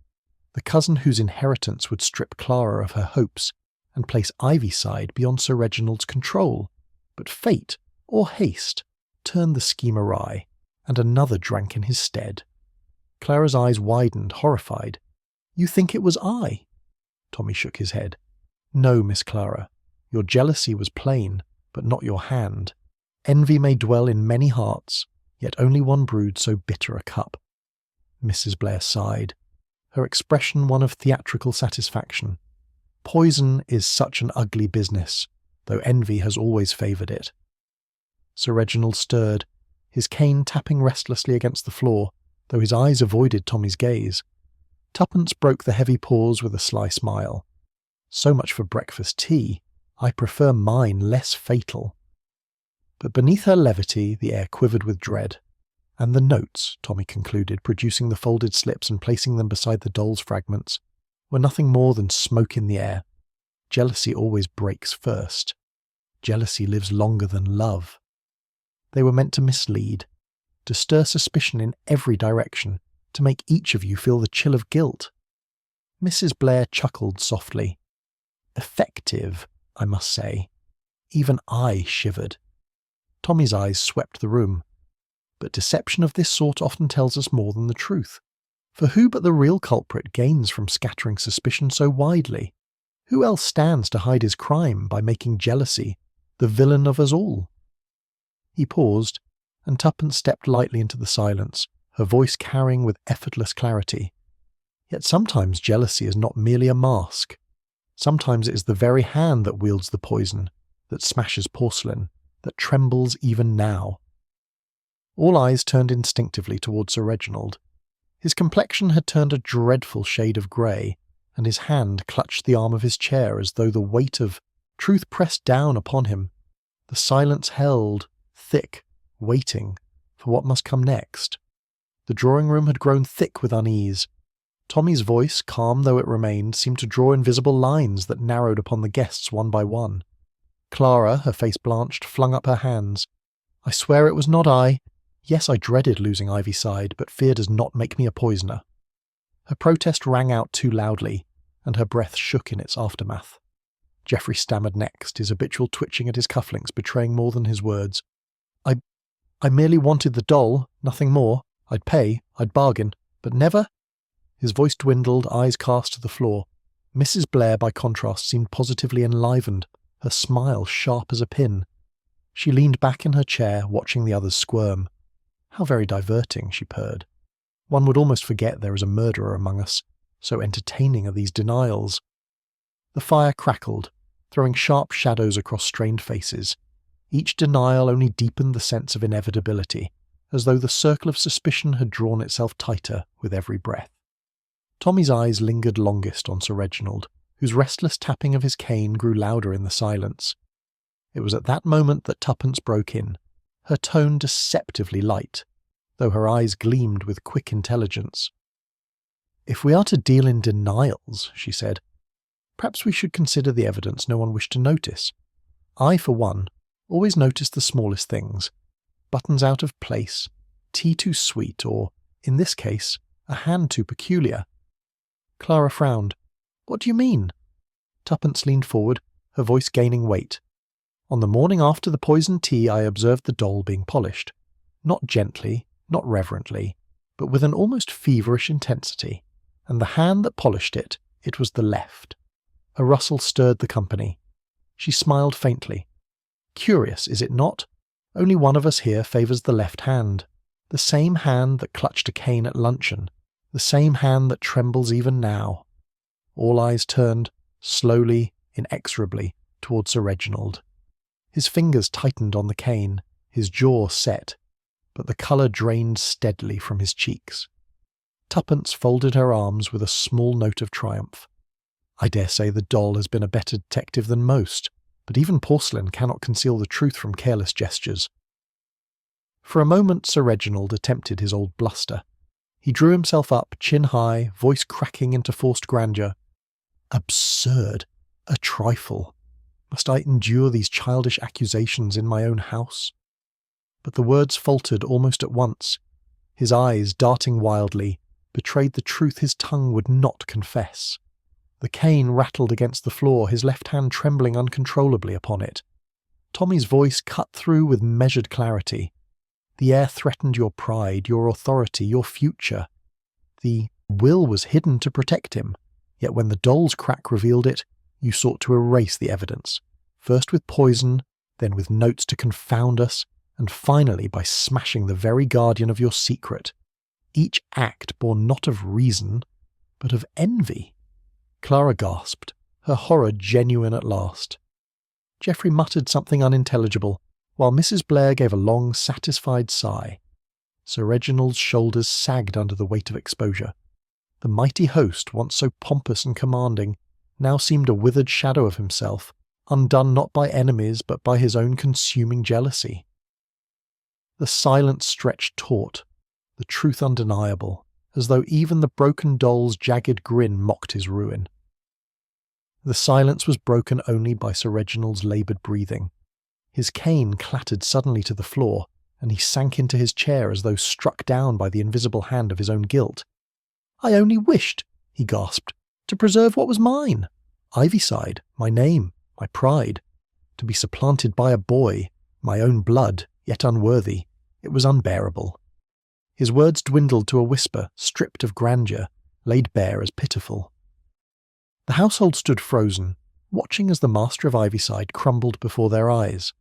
Speaker 1: the cousin whose inheritance would strip Clara of her hopes and place Ivyside beyond Sir Reginald's control. But fate, or haste, turned the scheme awry, and another drank in his stead. Clara's eyes widened, horrified. "You think it was I?" Tommy shook his head. "No, Miss Clara. Your jealousy was plain, but not your hand. Envy may dwell in many hearts, yet only one brewed so bitter a cup." Mrs. Blair sighed, her expression one of theatrical satisfaction. "Poison is such an ugly business, though envy has always favoured it." Sir Reginald stirred, his cane tapping restlessly against the floor, though his eyes avoided Tommy's gaze. Tuppence broke the heavy pause with a sly smile. "So much for breakfast tea. I prefer mine less fatal." But beneath her levity the air quivered with dread. "And the notes," Tommy concluded, producing the folded slips and placing them beside the doll's fragments, "were nothing more than smoke in the air. Jealousy always breaks first." Jealousy lives longer than love. They were meant to mislead, to stir suspicion in every direction, to make each of you feel the chill of guilt. Mrs. Blair chuckled softly. Effective, I must say. Even I shivered. Tommy's eyes swept the room. But deception of this sort often tells us more than the truth. For who but the real culprit gains from scattering suspicion so widely? Who else stands to hide his crime by making jealousy the villain of us all? He paused, and Tuppence stepped lightly into the silence, her voice carrying with effortless clarity. Yet sometimes jealousy is not merely a mask. Sometimes it is the very hand that wields the poison, that smashes porcelain, that trembles even now. All eyes turned instinctively towards Sir Reginald. His complexion had turned a dreadful shade of grey, and his hand clutched the arm of his chair as though the weight of truth pressed down upon him. The silence held, thick, waiting for what must come next. The drawing-room had grown thick with unease. Tommy's voice, calm though it remained, seemed to draw invisible lines that narrowed upon the guests one by one. Clara, her face blanched, flung up her hands. "I swear it was not I. Yes, I dreaded losing Ivyside, but fear does not make me a poisoner." Her protest rang out too loudly, and her breath shook in its aftermath. Geoffrey stammered next, his habitual twitching at his cufflinks betraying more than his words. I merely wanted the doll, nothing more. I'd pay, I'd bargain, but never—" His voice dwindled, eyes cast to the floor. Mrs. Blair, by contrast, seemed positively enlivened, her smile sharp as a pin. She leaned back in her chair, watching the others squirm. "How very diverting," she purred. "One would almost forget there is a murderer among us. So entertaining are these denials." The fire crackled, throwing sharp shadows across strained faces. Each denial only deepened the sense of inevitability, as though the circle of suspicion had drawn itself tighter with every breath. Tommy's eyes lingered longest on Sir Reginald, whose restless tapping of his cane grew louder in the silence. It was at that moment that Tuppence broke in, her tone deceptively light, though her eyes gleamed with quick intelligence. "If we are to deal in denials," she said, "perhaps we should consider the evidence no one wished to notice. I, for one, always notice the smallest things. Buttons out of place, tea too sweet, or, in this case, a hand too peculiar." Clara frowned. "What do you mean?" Tuppence leaned forward, her voice gaining weight. "On the morning after the poisoned tea I observed the doll being polished. Not gently, not reverently, but with an almost feverish intensity. And the hand that polished it, it was the left." A rustle stirred the company. She smiled faintly. "Curious, is it not? Only one of us here favours the left hand. The same hand that clutched a cane at luncheon. The same hand that trembles even now." All eyes turned, slowly, inexorably, towards Sir Reginald. His fingers tightened on the cane, his jaw set, but the colour drained steadily from his cheeks. Tuppence folded her arms with a small note of triumph. "I dare say the doll has been a better detective than most, but even porcelain cannot conceal the truth from careless gestures." For a moment Sir Reginald attempted his old bluster. He drew himself up, chin high, voice cracking into forced grandeur. "Absurd! A trifle! Must I endure these childish accusations in my own house?" But the words faltered almost at once. His eyes, darting wildly, betrayed the truth his tongue would not confess. The cane rattled against the floor, his left hand trembling uncontrollably upon it. Tommy's voice cut through with measured clarity. "The air threatened your pride, your authority, your future. The will was hidden to protect him, yet when the doll's crack revealed it, you sought to erase the evidence, first with poison, then with notes to confound us, and finally by smashing the very guardian of your secret. Each act born not of reason, but of envy." Clara gasped, her horror genuine at last. Geoffrey muttered something unintelligible, while Mrs. Blair gave a long, satisfied sigh. Sir Reginald's shoulders sagged under the weight of exposure. The mighty host, once so pompous and commanding, now seemed a withered shadow of himself, undone not by enemies but by his own consuming jealousy. The silence stretched taut, the truth undeniable, as though even the broken doll's jagged grin mocked his ruin. The silence was broken only by Sir Reginald's laboured breathing, His cane clattered suddenly to the floor, and he sank into his chair as though struck down by the invisible hand of his own guilt. "I only wished," he gasped, "to preserve what was mine. Ivyside, my name, my pride. To be supplanted by a boy, my own blood, yet unworthy, it was unbearable." His words dwindled to a whisper, stripped of grandeur, laid bare as pitiful. The household stood frozen, watching as the master of Ivyside crumbled before their eyes.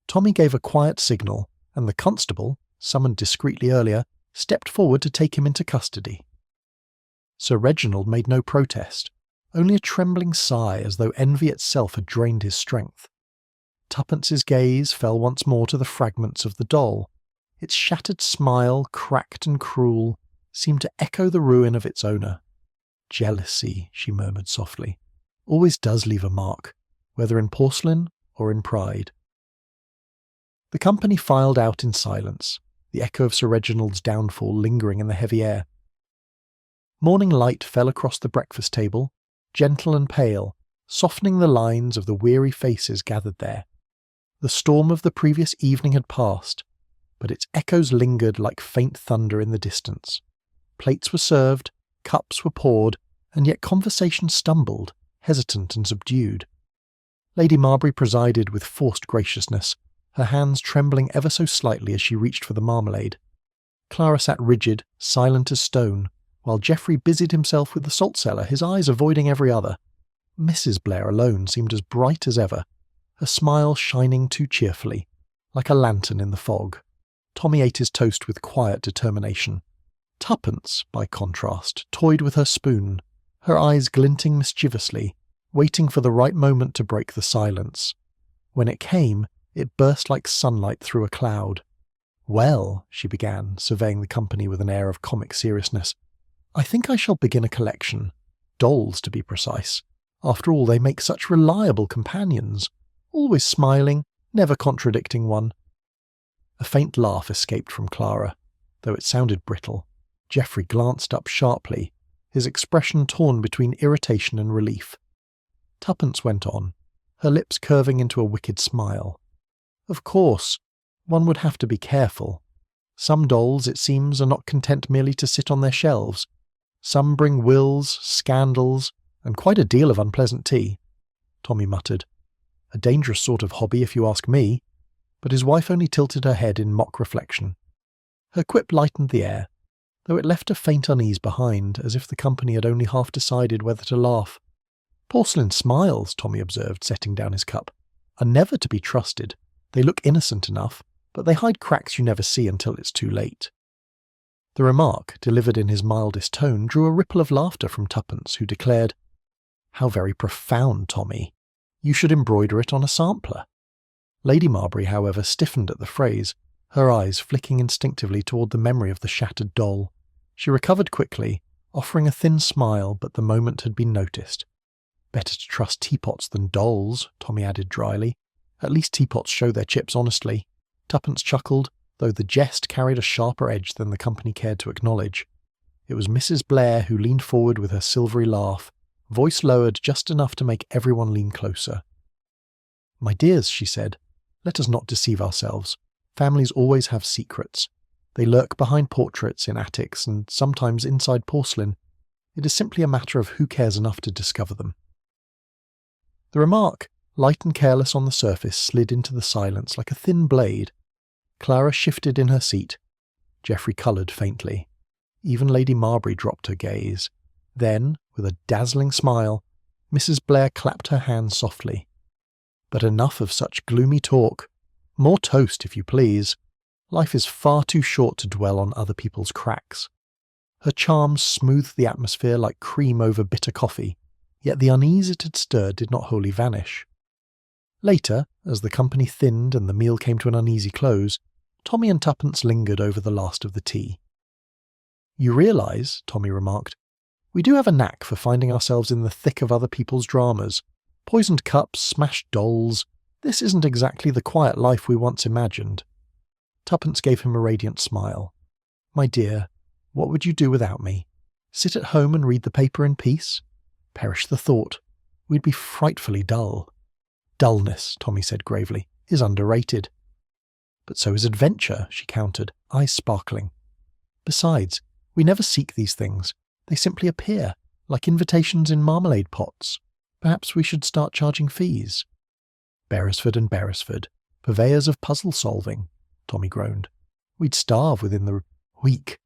Speaker 1: Tommy gave a quiet signal, and the constable, summoned discreetly earlier, stepped forward to take him into custody. Sir Reginald made no protest, only a trembling sigh as though envy itself had drained his strength. Tuppence's gaze fell once more to the fragments of the doll. Its shattered smile, cracked and cruel, seemed to echo the ruin of its owner. "Jealousy," she murmured softly, "always does leave a mark, whether in porcelain or in pride." The company filed out in silence, the echo of Sir Reginald's downfall lingering in the heavy air. Morning light fell across the breakfast table, gentle and pale, softening the lines of the weary faces gathered there. The storm of the previous evening had passed, but its echoes lingered like faint thunder in the distance. Plates were served, cups were poured, and yet conversation stumbled, hesitant and subdued. Lady Marbury presided with forced graciousness, her hands trembling ever so slightly as she reached for the marmalade. Clara sat rigid, silent as stone, while Geoffrey busied himself with the salt cellar, his eyes avoiding every other. Mrs. Blair alone seemed as bright as ever, her smile shining too cheerfully, like a lantern in the fog. Tommy ate his toast with quiet determination. Tuppence, by contrast, toyed with her spoon, her eyes glinting mischievously, waiting for the right moment to break the silence. When it came, it burst like sunlight through a cloud. "Well," she began, surveying the company with an air of comic seriousness, "I think I shall begin a collection. Dolls, to be precise. After all, they make such reliable companions, always smiling, never contradicting one." A faint laugh escaped from Clara, though it sounded brittle. Geoffrey glanced up sharply, his expression torn between irritation and relief. Tuppence went on, her lips curving into a wicked smile. "Of course, one would have to be careful. Some dolls, it seems, are not content merely to sit on their shelves. Some bring wills, scandals, and quite a deal of unpleasant tea," Tommy muttered. "A dangerous sort of hobby, if you ask me," but his wife only tilted her head in mock reflection. Her quip lightened the air, though it left a faint unease behind, as if the company had only half decided whether to laugh. "Porcelain smiles," Tommy observed, setting down his cup, "are never to be trusted. They look innocent enough, but they hide cracks you never see until it's too late." The remark, delivered in his mildest tone, drew a ripple of laughter from Tuppence, who declared, "How very profound, Tommy. You should embroider it on a sampler." Lady Marbury, however, stiffened at the phrase, her eyes flicking instinctively toward the memory of the shattered doll. She recovered quickly, offering a thin smile, but the moment had been noticed. "Better to trust teapots than dolls," Tommy added dryly. "At least teapots show their chips honestly." Tuppence chuckled, though the jest carried a sharper edge than the company cared to acknowledge. It was Mrs. Blair who leaned forward with her silvery laugh, voice lowered just enough to make everyone lean closer. "My dears," she said, "let us not deceive ourselves. Families always have secrets. They lurk behind portraits in attics and sometimes inside porcelain. It is simply a matter of who cares enough to discover them." The remark, light and careless on the surface, slid into the silence like a thin blade. Clara shifted in her seat. Geoffrey coloured faintly. Even Lady Marbury dropped her gaze. Then, with a dazzling smile, Mrs. Blair clapped her hands softly. "But enough of such gloomy talk. More toast, if you please. Life is far too short to dwell on other people's cracks." Her charms smoothed the atmosphere like cream over bitter coffee, yet the unease it had stirred did not wholly vanish. Later, as the company thinned and the meal came to an uneasy close, Tommy and Tuppence lingered over the last of the tea. "You realise," Tommy remarked, "we do have a knack for finding ourselves in the thick of other people's dramas. Poisoned cups, smashed dolls. This isn't exactly the quiet life we once imagined." Tuppence gave him a radiant smile. "My dear, what would you do without me? Sit at home and read the paper in peace? Perish the thought. We'd be frightfully dull." "Dullness," Tommy said gravely, is underrated. But so is adventure, she countered, eyes sparkling. Besides, we never seek these things. They simply appear, like invitations in marmalade pots. Perhaps we should start charging fees. Beresford and Beresford, purveyors of puzzle solving, Tommy groaned. We'd starve within the week.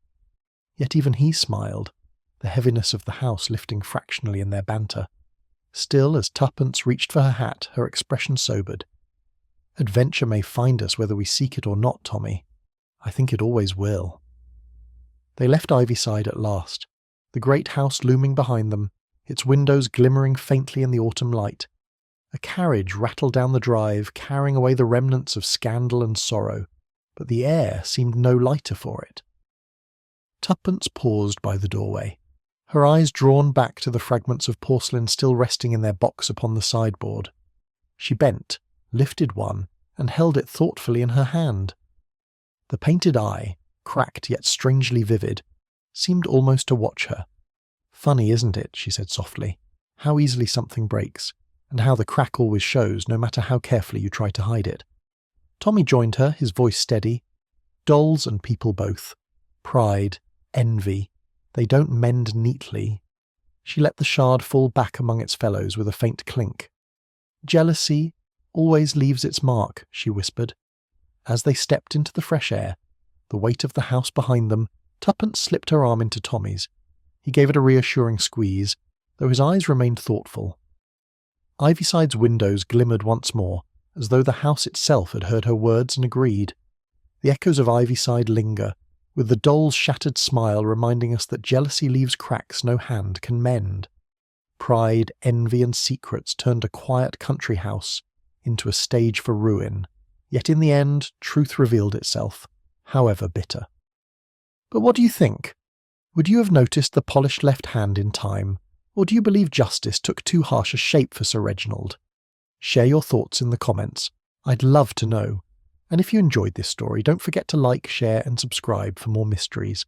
Speaker 1: Yet even he smiled, the heaviness of the house lifting fractionally in their banter. Still, as Tuppence reached for her hat, her expression sobered. Adventure may find us whether we seek it or not, Tommy. I think it always will. They left Ivyside at last, the great house looming behind them, its windows glimmering faintly in the autumn light. A carriage rattled down the drive, carrying away the remnants of scandal and sorrow, but the air seemed no lighter for it. Tuppence paused by the doorway, her eyes drawn back to the fragments of porcelain still resting in their box upon the sideboard. She bent, lifted one, and held it thoughtfully in her hand. The painted eye, cracked yet strangely vivid, seemed almost to watch her. Funny, isn't it, she said softly, how easily something breaks, and how the crack always shows no matter how carefully you try to hide it. Tommy joined her, his voice steady. Dolls and people both. Pride, envy, they don't mend neatly. She let the shard fall back among its fellows with a faint clink. Jealousy always leaves its mark, she whispered. As they stepped into the fresh air, the weight of the house behind them, Tuppence slipped her arm into Tommy's. He gave it a reassuring squeeze, though his eyes remained thoughtful. Ivyside's windows glimmered once more, as though the house itself had heard her words and agreed. The echoes of Ivyside linger, with the doll's shattered smile reminding us that jealousy leaves cracks no hand can mend. Pride, envy, and secrets turned a quiet country house into a stage for ruin, yet in the end truth revealed itself, however bitter. But what do you think? Would you have noticed the polished left hand in time, or do you believe justice took too harsh a shape for Sir Reginald? Share your thoughts in the comments. I'd love to know. And if you enjoyed this story, don't forget to like, share, and subscribe for more mysteries.